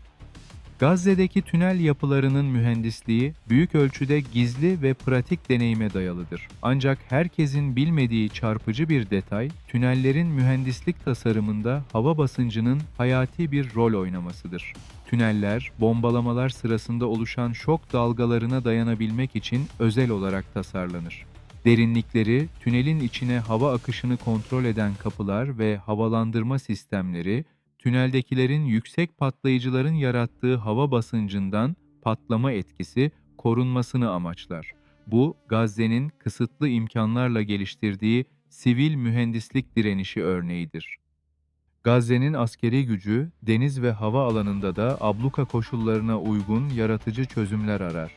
Gazze'deki tünel yapılarının mühendisliği büyük ölçüde gizli ve pratik deneyime dayalıdır. Ancak herkesin bilmediği çarpıcı bir detay, tünellerin mühendislik tasarımında hava basıncının hayati bir rol oynamasıdır. Tüneller, bombalamalar sırasında oluşan şok dalgalarına dayanabilmek için özel olarak tasarlanır. Derinlikleri, tünelin içine hava akışını kontrol eden kapılar ve havalandırma sistemleri, tüneldekilerin yüksek patlayıcıların yarattığı hava basıncından patlama etkisi korunmasını amaçlar. Bu, Gazze'nin kısıtlı imkanlarla geliştirdiği sivil mühendislik direnişi örneğidir. Gazze'nin askeri gücü, deniz ve hava alanında da abluka koşullarına uygun yaratıcı çözümler arar.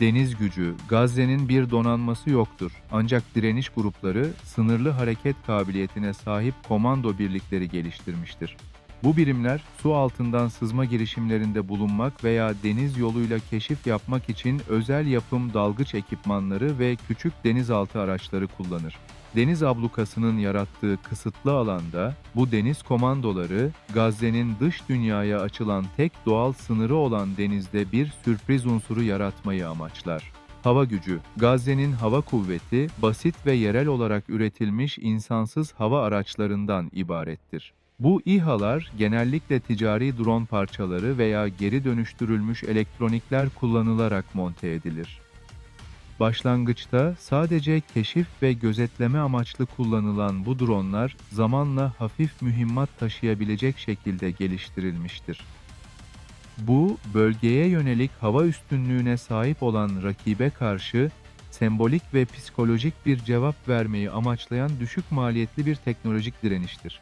Deniz gücü, Gazze'nin bir donanması yoktur. Ancak direniş grupları sınırlı hareket kabiliyetine sahip komando birlikleri geliştirmiştir. Bu birimler su altından sızma girişimlerinde bulunmak veya deniz yoluyla keşif yapmak için özel yapım dalgıç ekipmanları ve küçük denizaltı araçları kullanır. Deniz ablukasının yarattığı kısıtlı alanda bu deniz komandoları Gazze'nin dış dünyaya açılan tek doğal sınırı olan denizde bir sürpriz unsuru yaratmayı amaçlar. Hava gücü, Gazze'nin hava kuvveti basit ve yerel olarak üretilmiş insansız hava araçlarından ibarettir. Bu İHA'lar genellikle ticari drone parçaları veya geri dönüştürülmüş elektronikler kullanılarak monte edilir. Başlangıçta sadece keşif ve gözetleme amaçlı kullanılan bu dronlar zamanla hafif mühimmat taşıyabilecek şekilde geliştirilmiştir. Bu, bölgeye yönelik hava üstünlüğüne sahip olan rakibe karşı sembolik ve psikolojik bir cevap vermeyi amaçlayan düşük maliyetli bir teknolojik direniştir.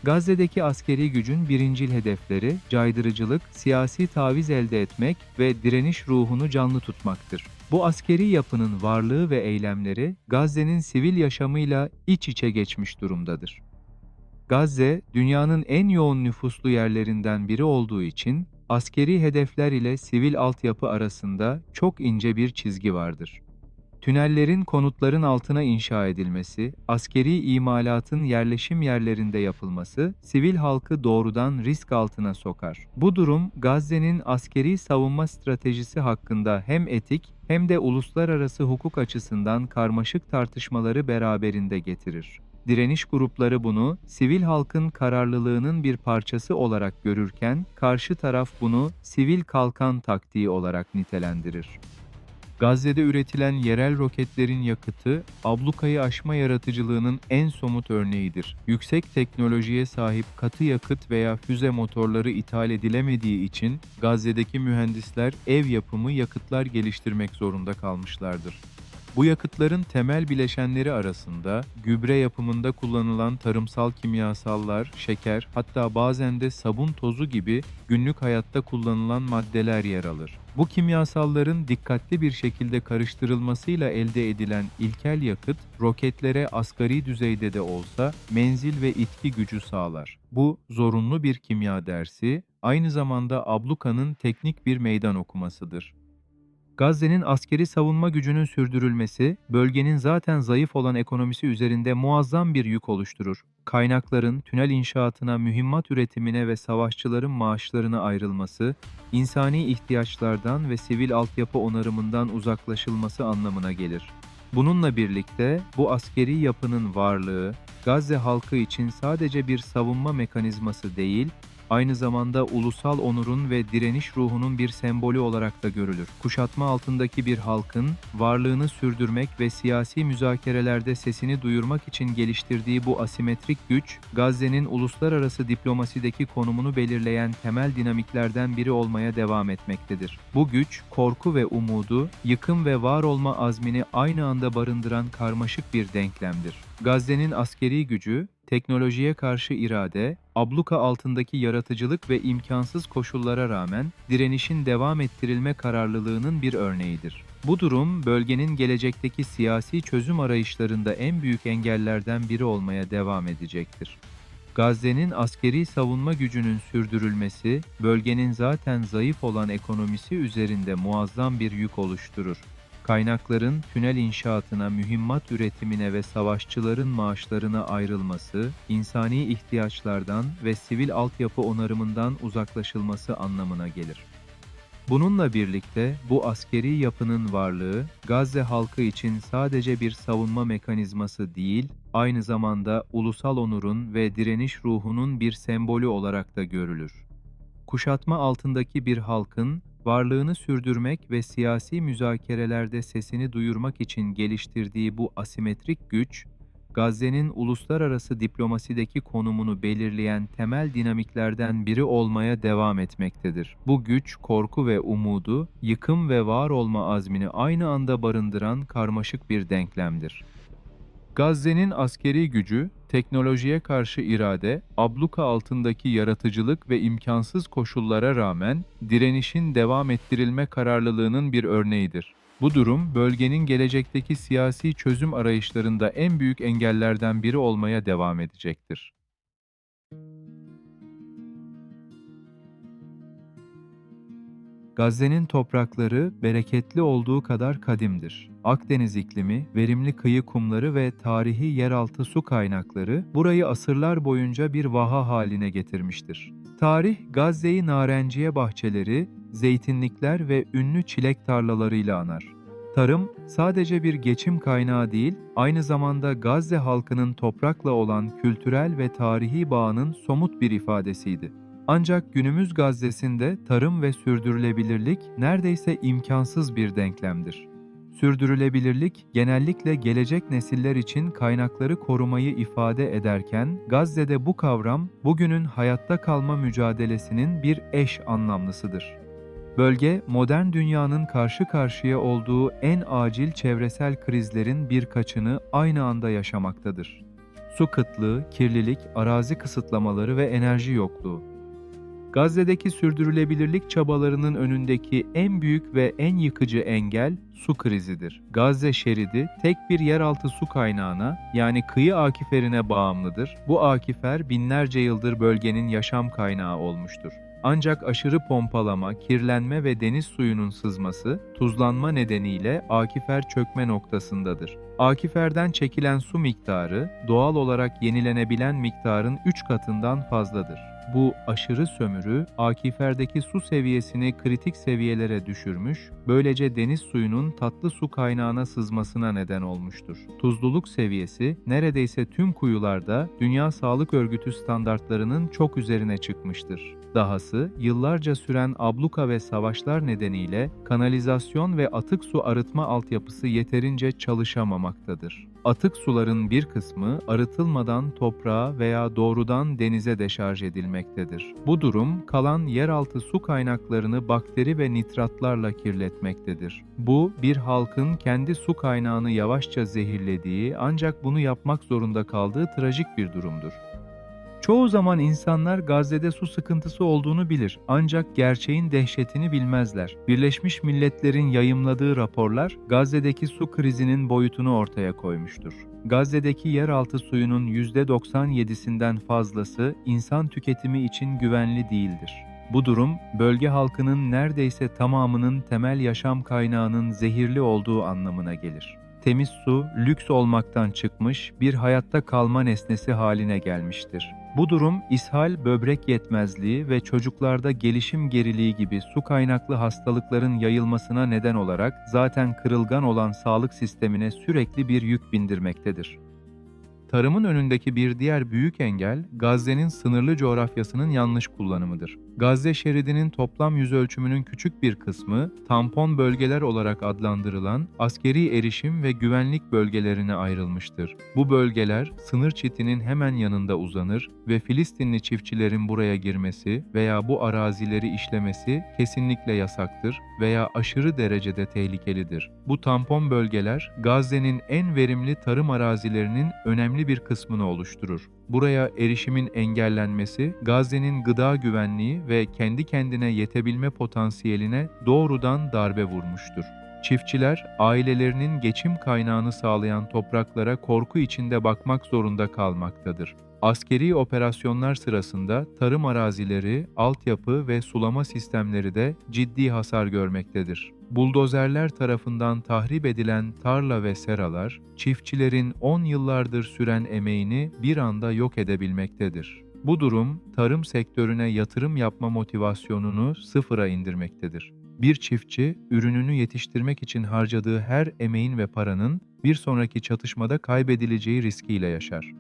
Gazze'deki askeri gücün birincil hedefleri caydırıcılık, siyasi taviz elde etmek ve direniş ruhunu canlı tutmaktır. Bu askeri yapının varlığı ve eylemleri Gazze'nin sivil yaşamıyla iç içe geçmiş durumdadır. Gazze, dünyanın en yoğun nüfuslu yerlerinden biri olduğu için askeri hedefler ile sivil altyapı arasında çok ince bir çizgi vardır. Tünellerin konutların altına inşa edilmesi, askeri imalatın yerleşim yerlerinde yapılması, sivil halkı doğrudan risk altına sokar. Bu durum, Gazze'nin askeri savunma stratejisi hakkında hem etik hem de uluslararası hukuk açısından karmaşık tartışmaları beraberinde getirir. Direniş grupları bunu, sivil halkın kararlılığının bir parçası olarak görürken, karşı taraf bunu sivil kalkan taktiği olarak nitelendirir. Gazze'de üretilen yerel roketlerin yakıtı, ablukayı aşma yaratıcılığının en somut örneğidir. Yüksek teknolojiye sahip katı yakıt veya füze motorları ithal edilemediği için Gazze'deki mühendisler ev yapımı yakıtlar geliştirmek zorunda kalmışlardır. Bu yakıtların temel bileşenleri arasında gübre yapımında kullanılan tarımsal kimyasallar, şeker, hatta bazen de sabun tozu gibi günlük hayatta kullanılan maddeler yer alır. Bu kimyasalların dikkatli bir şekilde karıştırılmasıyla elde edilen ilkel yakıt, roketlere asgari düzeyde de olsa menzil ve itki gücü sağlar. Bu zorunlu bir kimya dersi, aynı zamanda ablukanın teknik bir meydan okumasıdır. Gazze'nin askeri savunma gücünün sürdürülmesi, bölgenin zaten zayıf olan ekonomisi üzerinde muazzam bir yük oluşturur. Kaynakların tünel inşaatına, mühimmat üretimine ve savaşçıların maaşlarına ayrılması, insani ihtiyaçlardan ve sivil altyapı onarımından uzaklaşılması anlamına gelir. Bununla birlikte bu askeri yapının varlığı, Gazze halkı için sadece bir savunma mekanizması değil, aynı zamanda ulusal onurun ve direniş ruhunun bir sembolü olarak da görülür. Kuşatma altındaki bir halkın varlığını sürdürmek ve siyasi müzakerelerde sesini duyurmak için geliştirdiği bu asimetrik güç, Gazze'nin uluslararası diplomasideki konumunu belirleyen temel dinamiklerden biri olmaya devam etmektedir. Bu güç, korku ve umudu, yıkım ve var olma azmini aynı anda barındıran karmaşık bir denklemdir. Gazze'nin askeri gücü, teknolojiye karşı irade, abluka altındaki yaratıcılık ve imkansız koşullara rağmen direnişin devam ettirilme kararlılığının bir örneğidir. Bu durum, bölgenin gelecekteki siyasi çözüm arayışlarında en büyük engellerden biri olmaya devam edecektir. Gazze'nin askeri savunma gücünün sürdürülmesi, bölgenin zaten zayıf olan ekonomisi üzerinde muazzam bir yük oluşturur. Kaynakların tünel inşaatına, mühimmat üretimine ve savaşçıların maaşlarına ayrılması, insani ihtiyaçlardan ve sivil altyapı onarımından uzaklaşılması anlamına gelir. Bununla birlikte bu askeri yapının varlığı, Gazze halkı için sadece bir savunma mekanizması değil, aynı zamanda ulusal onurun ve direniş ruhunun bir sembolü olarak da görülür. Kuşatma altındaki bir halkın, varlığını sürdürmek ve siyasi müzakerelerde sesini duyurmak için geliştirdiği bu asimetrik güç, Gazze'nin uluslararası diplomasideki konumunu belirleyen temel dinamiklerden biri olmaya devam etmektedir. Bu güç, korku ve umudu, yıkım ve var olma azmini aynı anda barındıran karmaşık bir denklemdir. Gazze'nin askeri gücü, teknolojiye karşı irade, abluka altındaki yaratıcılık ve imkansız koşullara rağmen direnişin devam ettirilme kararlılığının bir örneğidir. Bu durum, bölgenin gelecekteki siyasi çözüm arayışlarında en büyük engellerden biri olmaya devam edecektir. Gazze'nin toprakları bereketli olduğu kadar kadimdir. Akdeniz iklimi, verimli kıyı kumları ve tarihi yeraltı su kaynakları burayı asırlar boyunca bir vaha haline getirmiştir. Tarih, Gazze'yi narenciye bahçeleri, zeytinlikler ve ünlü çilek tarlalarıyla anar. Tarım, sadece bir geçim kaynağı değil, aynı zamanda Gazze halkının toprakla olan kültürel ve tarihi bağının somut bir ifadesiydi. Ancak günümüz Gazze'sinde tarım ve sürdürülebilirlik neredeyse imkansız bir denklemdir. Sürdürülebilirlik genellikle gelecek nesiller için kaynakları korumayı ifade ederken, Gazze'de bu kavram bugünün hayatta kalma mücadelesinin bir eş anlamlısıdır. Bölge, modern dünyanın karşı karşıya olduğu en acil çevresel krizlerin birkaçını aynı anda yaşamaktadır. Su kıtlığı, kirlilik, arazi kısıtlamaları ve enerji yokluğu. Gazze'deki sürdürülebilirlik çabalarının önündeki en büyük ve en yıkıcı engel su krizidir. Gazze şeridi tek bir yeraltı su kaynağına, yani kıyı akiferine bağımlıdır. Bu akifer binlerce yıldır bölgenin yaşam kaynağı olmuştur. Ancak aşırı pompalama, kirlenme ve deniz suyunun sızması, tuzlanma nedeniyle akifer çökme noktasındadır. Akiferden çekilen su miktarı, doğal olarak yenilenebilen miktarın 3 katından fazladır. Bu aşırı sömürü, akiferdeki su seviyesini kritik seviyelere düşürmüş, böylece deniz suyunun tatlı su kaynağına sızmasına neden olmuştur. Tuzluluk seviyesi neredeyse tüm kuyularda Dünya Sağlık Örgütü standartlarının çok üzerine çıkmıştır. Dahası, yıllarca süren abluka ve savaşlar nedeniyle kanalizasyon ve atık su arıtma altyapısı yeterince çalışamamaktadır. Atık suların bir kısmı arıtılmadan toprağa veya doğrudan denize deşarj edilmektedir. Bu durum kalan yeraltı su kaynaklarını bakteri ve nitratlarla kirletmektedir. Bu, bir halkın kendi su kaynağını yavaşça zehirlediği ancak bunu yapmak zorunda kaldığı trajik bir durumdur. Çoğu zaman insanlar Gazze'de su sıkıntısı olduğunu bilir ancak gerçeğin dehşetini bilmezler. Birleşmiş Milletler'in yayımladığı raporlar Gazze'deki su krizinin boyutunu ortaya koymuştur. Gazze'deki yeraltı suyunun %97'sinden fazlası insan tüketimi için güvenli değildir. Bu durum, bölge halkının neredeyse tamamının temel yaşam kaynağının zehirli olduğu anlamına gelir. Temiz su, lüks olmaktan çıkmış, bir hayatta kalma nesnesi haline gelmiştir. Bu durum, ishal, böbrek yetmezliği ve çocuklarda gelişim geriliği gibi su kaynaklı hastalıkların yayılmasına neden olarak zaten kırılgan olan sağlık sistemine sürekli bir yük bindirmektedir. Tarımın önündeki bir diğer büyük engel, Gazze'nin sınırlı coğrafyasının yanlış kullanımıdır. Gazze şeridinin toplam yüzölçümünün küçük bir kısmı, tampon bölgeler olarak adlandırılan askeri erişim ve güvenlik bölgelerine ayrılmıştır. Bu bölgeler, sınır çitinin hemen yanında uzanır ve Filistinli çiftçilerin buraya girmesi veya bu arazileri işlemesi kesinlikle yasaktır veya aşırı derecede tehlikelidir. Bu tampon bölgeler, Gazze'nin en verimli tarım arazilerinin önemli bir kısmını oluşturur. Buraya erişimin engellenmesi, Gazze'nin gıda güvenliği ve kendi kendine yetebilme potansiyeline doğrudan darbe vurmuştur. Çiftçiler, ailelerinin geçim kaynağını sağlayan topraklara korku içinde bakmak zorunda kalmaktadır. Askeri operasyonlar sırasında tarım arazileri, altyapı ve sulama sistemleri de ciddi hasar görmektedir. Buldozerler tarafından tahrip edilen tarla ve seralar, çiftçilerin 10 yıllardır süren emeğini bir anda yok edebilmektedir. Bu durum, tarım sektörüne yatırım yapma motivasyonunu sıfıra indirmektedir. Bir çiftçi, ürününü yetiştirmek için harcadığı her emeğin ve paranın bir sonraki çatışmada kaybedileceği riskiyle yaşar.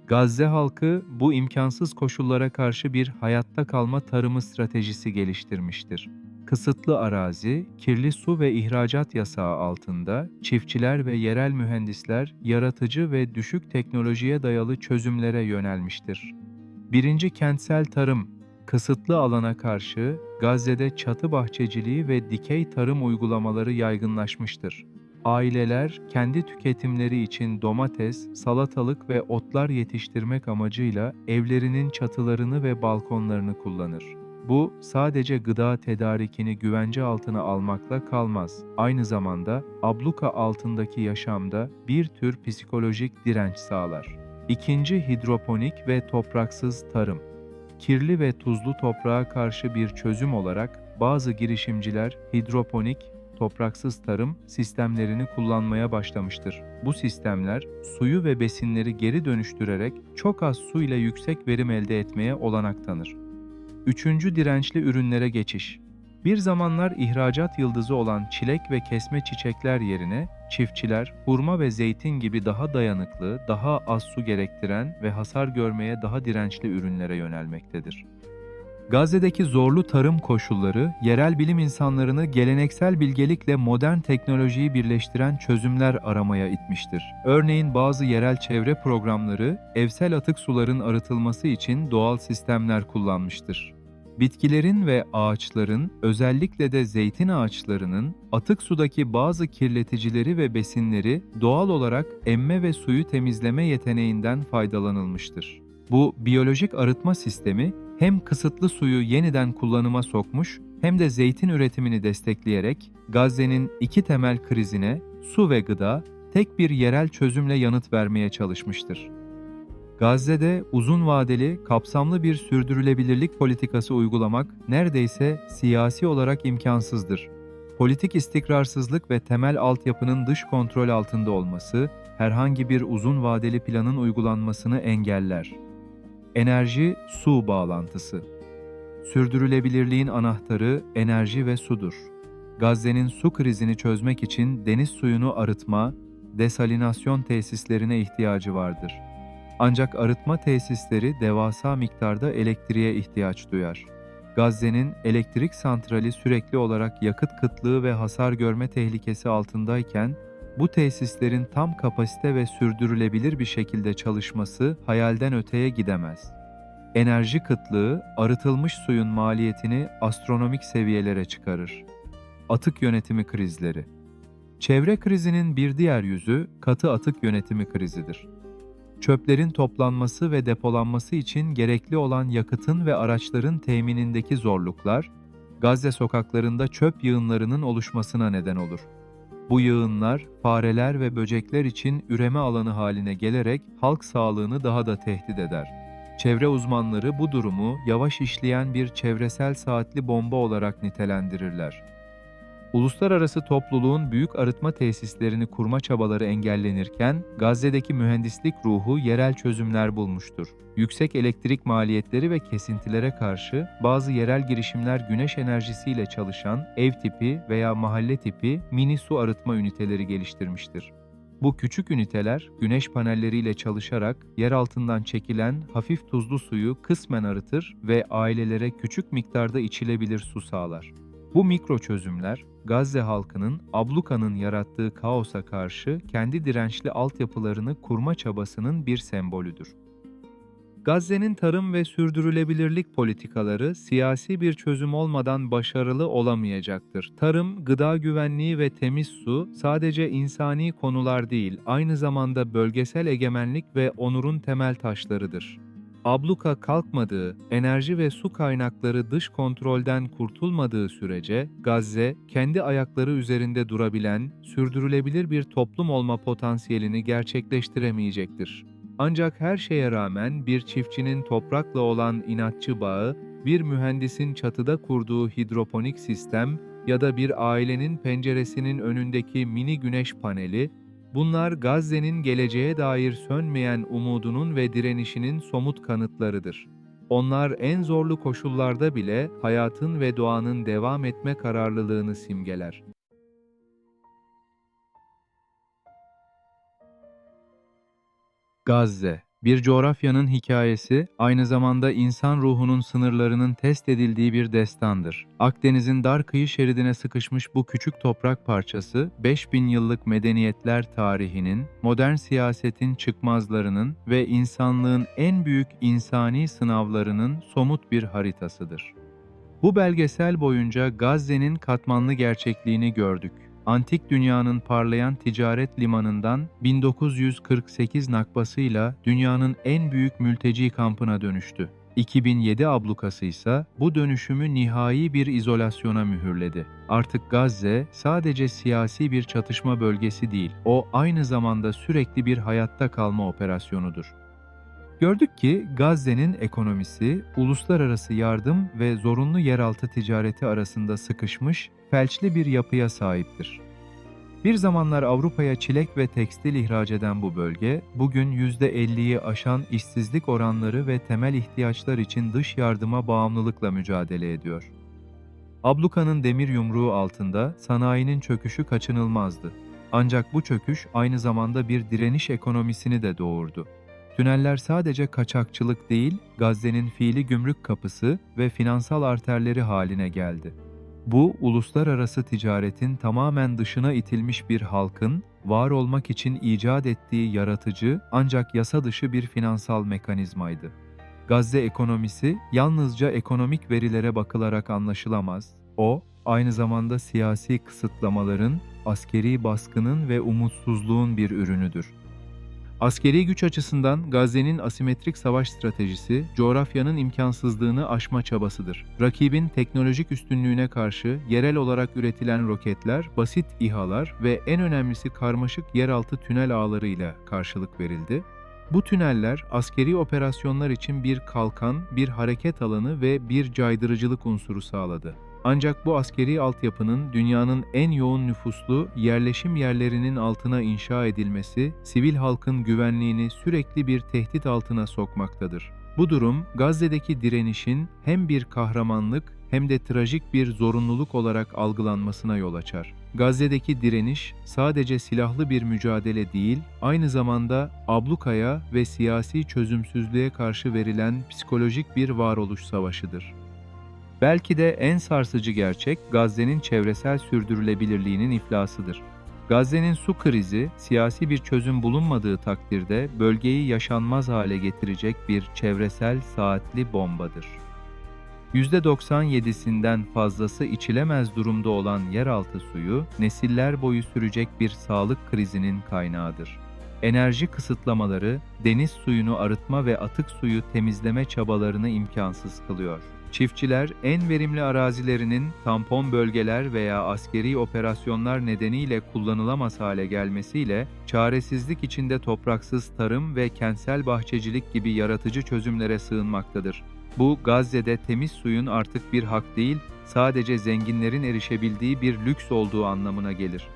Gazze halkı bu imkansız koşullara karşı bir hayatta kalma tarımı stratejisi geliştirmiştir. Kısıtlı arazi, kirli su ve ihracat yasağı altında çiftçiler ve yerel mühendisler yaratıcı ve düşük teknolojiye dayalı çözümlere yönelmiştir. Birinci kentsel tarım, kısıtlı alana karşı Gazze'de çatı bahçeciliği ve dikey tarım uygulamaları yaygınlaşmıştır. Aileler kendi tüketimleri için domates, salatalık ve otlar yetiştirmek amacıyla evlerinin çatılarını ve balkonlarını kullanır. Bu sadece gıda tedarikini güvence altına almakla kalmaz. Aynı zamanda abluka altındaki yaşamda bir tür psikolojik direnç sağlar. İkinci, hidroponik ve topraksız tarım. Kirli ve tuzlu toprağa karşı bir çözüm olarak bazı girişimciler hidroponik, topraksız tarım sistemlerini kullanmaya başlamıştır. Bu sistemler suyu ve besinleri geri dönüştürerek çok az su ile yüksek verim elde etmeye olanak tanır. Üçüncü, dirençli ürünlere geçiş. Bir zamanlar ihracat yıldızı olan çilek ve kesme çiçekler yerine çiftçiler hurma ve zeytin gibi daha dayanıklı, daha az su gerektiren ve hasar görmeye daha dirençli ürünlere yönelmektedir. Gazze'deki zorlu tarım koşulları, yerel bilim insanlarını geleneksel bilgelikle modern teknolojiyi birleştiren çözümler aramaya itmiştir. Örneğin bazı yerel çevre programları, evsel atık suların arıtılması için doğal sistemler kullanmıştır. Bitkilerin ve ağaçların, özellikle de zeytin ağaçlarının, atık sudaki bazı kirleticileri ve besinleri doğal olarak emme ve suyu temizleme yeteneğinden faydalanılmıştır. Bu biyolojik arıtma sistemi, hem kısıtlı suyu yeniden kullanıma sokmuş hem de zeytin üretimini destekleyerek Gazze'nin iki temel krizine, su ve gıda, tek bir yerel çözümle yanıt vermeye çalışmıştır. Gazze'de uzun vadeli, kapsamlı bir sürdürülebilirlik politikası uygulamak neredeyse siyasi olarak imkansızdır. Politik istikrarsızlık ve temel altyapının dış kontrol altında olması, herhangi bir uzun vadeli planın uygulanmasını engeller. Enerji-su bağlantısı. Sürdürülebilirliğin anahtarı enerji ve sudur. Gazze'nin su krizini çözmek için deniz suyunu arıtma, desalinasyon tesislerine ihtiyacı vardır. Ancak arıtma tesisleri devasa miktarda elektriğe ihtiyaç duyar. Gazze'nin elektrik santrali sürekli olarak yakıt kıtlığı ve hasar görme tehlikesi altındayken, bu tesislerin tam kapasite ve sürdürülebilir bir şekilde çalışması hayalden öteye gidemez. Enerji kıtlığı, arıtılmış suyun maliyetini astronomik seviyelere çıkarır. Atık yönetimi krizleri. Çevre krizinin bir diğer yüzü katı atık yönetimi krizidir. Çöplerin toplanması ve depolanması için gerekli olan yakıtın ve araçların teminindeki zorluklar, Gazze sokaklarında çöp yığınlarının oluşmasına neden olur. Bu yığınlar, fareler ve böcekler için üreme alanı haline gelerek halk sağlığını daha da tehdit eder. Çevre uzmanları bu durumu yavaş işleyen bir çevresel saatli bomba olarak nitelendirirler. Uluslararası topluluğun büyük arıtma tesislerini kurma çabaları engellenirken, Gazze'deki mühendislik ruhu yerel çözümler bulmuştur. Yüksek elektrik maliyetleri ve kesintilere karşı bazı yerel girişimler güneş enerjisiyle çalışan ev tipi veya mahalle tipi mini su arıtma üniteleri geliştirmiştir. Bu küçük üniteler güneş panelleriyle çalışarak yer altından çekilen hafif tuzlu suyu kısmen arıtır ve ailelere küçük miktarda içilebilir su sağlar. Bu mikro çözümler, Gazze halkının abluka'nın yarattığı kaosa karşı kendi dirençli altyapılarını kurma çabasının bir sembolüdür. Gazze'nin tarım ve sürdürülebilirlik politikaları siyasi bir çözüm olmadan başarılı olamayacaktır. Tarım, gıda güvenliği ve temiz su sadece insani konular değil, aynı zamanda bölgesel egemenlik ve onurun temel taşlarıdır. Abluka kalkmadığı, enerji ve su kaynakları dış kontrolden kurtulmadığı sürece Gazze, kendi ayakları üzerinde durabilen, sürdürülebilir bir toplum olma potansiyelini gerçekleştiremeyecektir. Ancak her şeye rağmen bir çiftçinin toprakla olan inatçı bağı, bir mühendisin çatıda kurduğu hidroponik sistem ya da bir ailenin penceresinin önündeki mini güneş paneli, bunlar Gazze'nin geleceğe dair sönmeyen umudunun ve direnişinin somut kanıtlarıdır. Onlar en zorlu koşullarda bile hayatın ve doğanın devam etme kararlılığını simgeler. Gazze, bir coğrafyanın hikayesi, aynı zamanda insan ruhunun sınırlarının test edildiği bir destandır. Akdeniz'in dar kıyı şeridine sıkışmış bu küçük toprak parçası, 5000 yıllık medeniyetler tarihinin, modern siyasetin çıkmazlarının ve insanlığın en büyük insani sınavlarının somut bir haritasıdır. Bu belgesel boyunca Gazze'nin katmanlı gerçekliğini gördük. Antik dünyanın parlayan ticaret limanından 1948 nakbasıyla dünyanın en büyük mülteci kampına dönüştü. 2007 ablukası ise bu dönüşümü nihai bir izolasyona mühürledi. Artık Gazze sadece siyasi bir çatışma bölgesi değil, o aynı zamanda sürekli bir hayatta kalma operasyonudur. Gördük ki Gazze'nin ekonomisi, uluslararası yardım ve zorunlu yeraltı ticareti arasında sıkışmış, felçli bir yapıya sahiptir. Bir zamanlar Avrupa'ya çilek ve tekstil ihraç eden bu bölge, bugün %50'yi aşan işsizlik oranları ve temel ihtiyaçlar için dış yardıma bağımlılıkla mücadele ediyor. Abluka'nın demir yumruğu altında sanayinin çöküşü kaçınılmazdı. Ancak bu çöküş aynı zamanda bir direniş ekonomisini de doğurdu. Tüneller sadece kaçakçılık değil, Gazze'nin fiili gümrük kapısı ve finansal arterleri haline geldi. Bu, uluslararası ticaretin tamamen dışına itilmiş bir halkın, var olmak için icat ettiği yaratıcı ancak yasa dışı bir finansal mekanizmaydı. Gazze ekonomisi yalnızca ekonomik verilere bakılarak anlaşılamaz. O, aynı zamanda siyasi kısıtlamaların, askeri baskının ve umutsuzluğun bir ürünüdür. Askeri güç açısından Gazze'nin asimetrik savaş stratejisi, coğrafyanın imkansızlığını aşma çabasıdır. Rakibin teknolojik üstünlüğüne karşı yerel olarak üretilen roketler, basit İHA'lar ve en önemlisi karmaşık yeraltı tünel ağlarıyla karşılık verildi. Bu tüneller askeri operasyonlar için bir kalkan, bir hareket alanı ve bir caydırıcılık unsuru sağladı. Ancak bu askeri altyapının dünyanın en yoğun nüfuslu yerleşim yerlerinin altına inşa edilmesi, sivil halkın güvenliğini sürekli bir tehdit altına sokmaktadır. Bu durum, Gazze'deki direnişin hem bir kahramanlık hem de trajik bir zorunluluk olarak algılanmasına yol açar. Gazze'deki direniş sadece silahlı bir mücadele değil, aynı zamanda ablukaya ve siyasi çözümsüzlüğe karşı verilen psikolojik bir varoluş savaşıdır. Belki de en sarsıcı gerçek Gazze'nin çevresel sürdürülebilirliğinin iflasıdır. Gazze'nin su krizi, siyasi bir çözüm bulunmadığı takdirde bölgeyi yaşanmaz hale getirecek bir çevresel saatli bombadır. %97'sinden fazlası içilemez durumda olan yeraltı suyu, nesiller boyu sürecek bir sağlık krizinin kaynağıdır. Enerji kısıtlamaları, deniz suyunu arıtma ve atık suyu temizleme çabalarını imkansız kılıyor. Çiftçiler, en verimli arazilerinin tampon bölgeler veya askeri operasyonlar nedeniyle kullanılamaz hale gelmesiyle, çaresizlik içinde topraksız tarım ve kentsel bahçecilik gibi yaratıcı çözümlere sığınmaktadır. Bu, Gazze'de temiz suyun artık bir hak değil, sadece zenginlerin erişebildiği bir lüks olduğu anlamına gelir.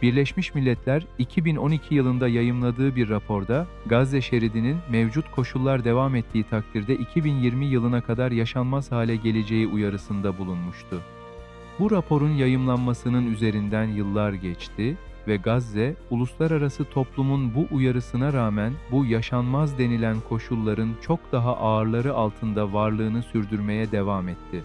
Birleşmiş Milletler 2012 yılında yayımladığı bir raporda Gazze şeridinin mevcut koşullar devam ettiği takdirde 2020 yılına kadar yaşanmaz hale geleceği uyarısında bulunmuştu. Bu raporun yayımlanmasının üzerinden yıllar geçti ve Gazze, uluslararası toplumun bu uyarısına rağmen bu yaşanmaz denilen koşulların çok daha ağırları altında varlığını sürdürmeye devam etti.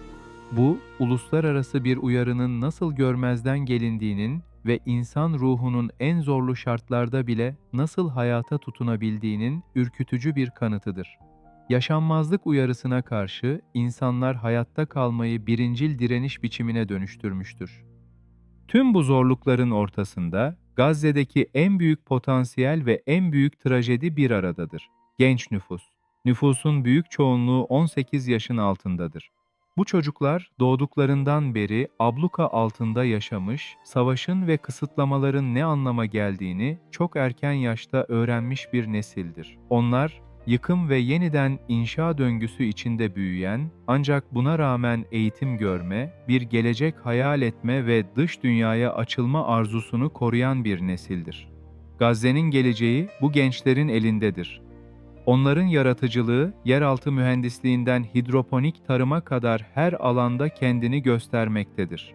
Bu, uluslararası bir uyarının nasıl görmezden gelindiğinin ve insan ruhunun en zorlu şartlarda bile nasıl hayata tutunabildiğinin ürkütücü bir kanıtıdır. Yaşanmazlık uyarısına karşı insanlar hayatta kalmayı birincil direniş biçimine dönüştürmüştür. Tüm bu zorlukların ortasında Gazze'deki en büyük potansiyel ve en büyük trajedi bir aradadır. Genç nüfus. Nüfusun büyük çoğunluğu 18 yaşın altındadır. Bu çocuklar doğduklarından beri abluka altında yaşamış, savaşın ve kısıtlamaların ne anlama geldiğini çok erken yaşta öğrenmiş bir nesildir. Onlar, yıkım ve yeniden inşa döngüsü içinde büyüyen, ancak buna rağmen eğitim görme, bir gelecek hayal etme ve dış dünyaya açılma arzusunu koruyan bir nesildir. Gazze'nin geleceği bu gençlerin elindedir. Onların yaratıcılığı, yeraltı mühendisliğinden hidroponik tarıma kadar her alanda kendini göstermektedir.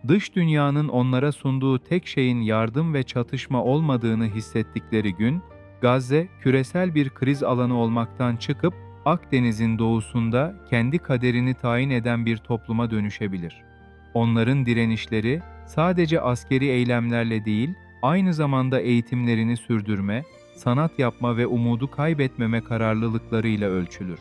Dış dünyanın onlara sunduğu tek şeyin yardım ve çatışma olmadığını hissettikleri gün, Gazze, küresel bir kriz alanı olmaktan çıkıp, Akdeniz'in doğusunda kendi kaderini tayin eden bir topluma dönüşebilir. Onların direnişleri, sadece askeri eylemlerle değil, aynı zamanda eğitimlerini sürdürme, sanat yapma ve umudu kaybetmeme kararlılıklarıyla ölçülür.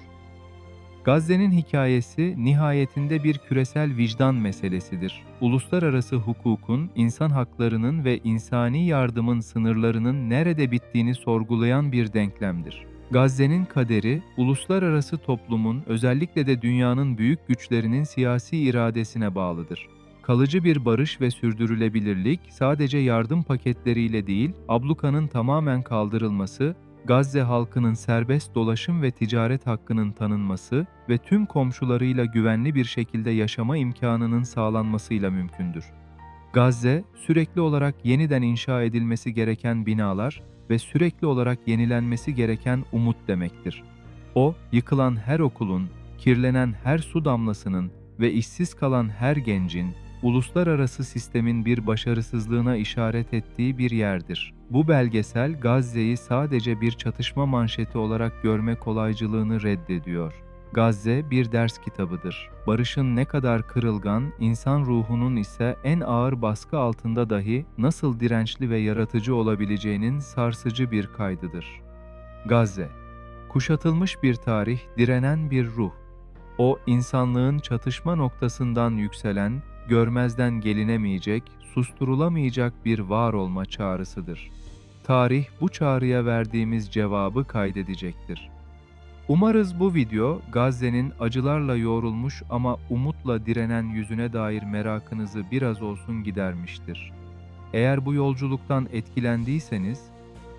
Gazze'nin hikayesi nihayetinde bir küresel vicdan meselesidir. Uluslararası hukukun, insan haklarının ve insani yardımın sınırlarının nerede bittiğini sorgulayan bir denklemdir. Gazze'nin kaderi, uluslararası toplumun, özellikle de dünyanın büyük güçlerinin siyasi iradesine bağlıdır. Kalıcı bir barış ve sürdürülebilirlik sadece yardım paketleriyle değil, ablukanın tamamen kaldırılması, Gazze halkının serbest dolaşım ve ticaret hakkının tanınması ve tüm komşularıyla güvenli bir şekilde yaşama imkanının sağlanmasıyla mümkündür. Gazze, sürekli olarak yeniden inşa edilmesi gereken binalar ve sürekli olarak yenilenmesi gereken umut demektir. O, yıkılan her okulun, kirlenen her su damlasının ve işsiz kalan her gencin, uluslararası sistemin bir başarısızlığına işaret ettiği bir yerdir. Bu belgesel, Gazze'yi sadece bir çatışma manşeti olarak görme kolaycılığını reddediyor. Gazze bir ders kitabıdır. Barışın ne kadar kırılgan, insan ruhunun ise en ağır baskı altında dahi nasıl dirençli ve yaratıcı olabileceğinin sarsıcı bir kaydıdır. Gazze, kuşatılmış bir tarih, direnen bir ruh. O, insanlığın çatışma noktasından yükselen, görmezden gelinemeyecek, susturulamayacak bir var olma çağrısıdır. Tarih, bu çağrıya verdiğimiz cevabı kaydedecektir. Umarız bu video, Gazze'nin acılarla yoğrulmuş ama umutla direnen yüzüne dair merakınızı biraz olsun gidermiştir. Eğer bu yolculuktan etkilendiyseniz,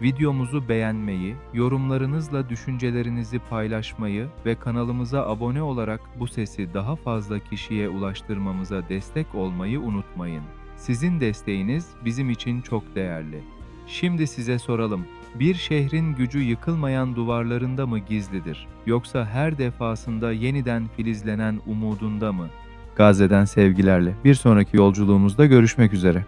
videomuzu beğenmeyi, yorumlarınızla düşüncelerinizi paylaşmayı ve kanalımıza abone olarak bu sesi daha fazla kişiye ulaştırmamıza destek olmayı unutmayın. Sizin desteğiniz bizim için çok değerli. Şimdi size soralım. Bir şehrin gücü yıkılmayan duvarlarında mı gizlidir? Yoksa her defasında yeniden filizlenen umudunda mı? Gazze'den sevgilerle. Bir sonraki yolculuğumuzda görüşmek üzere.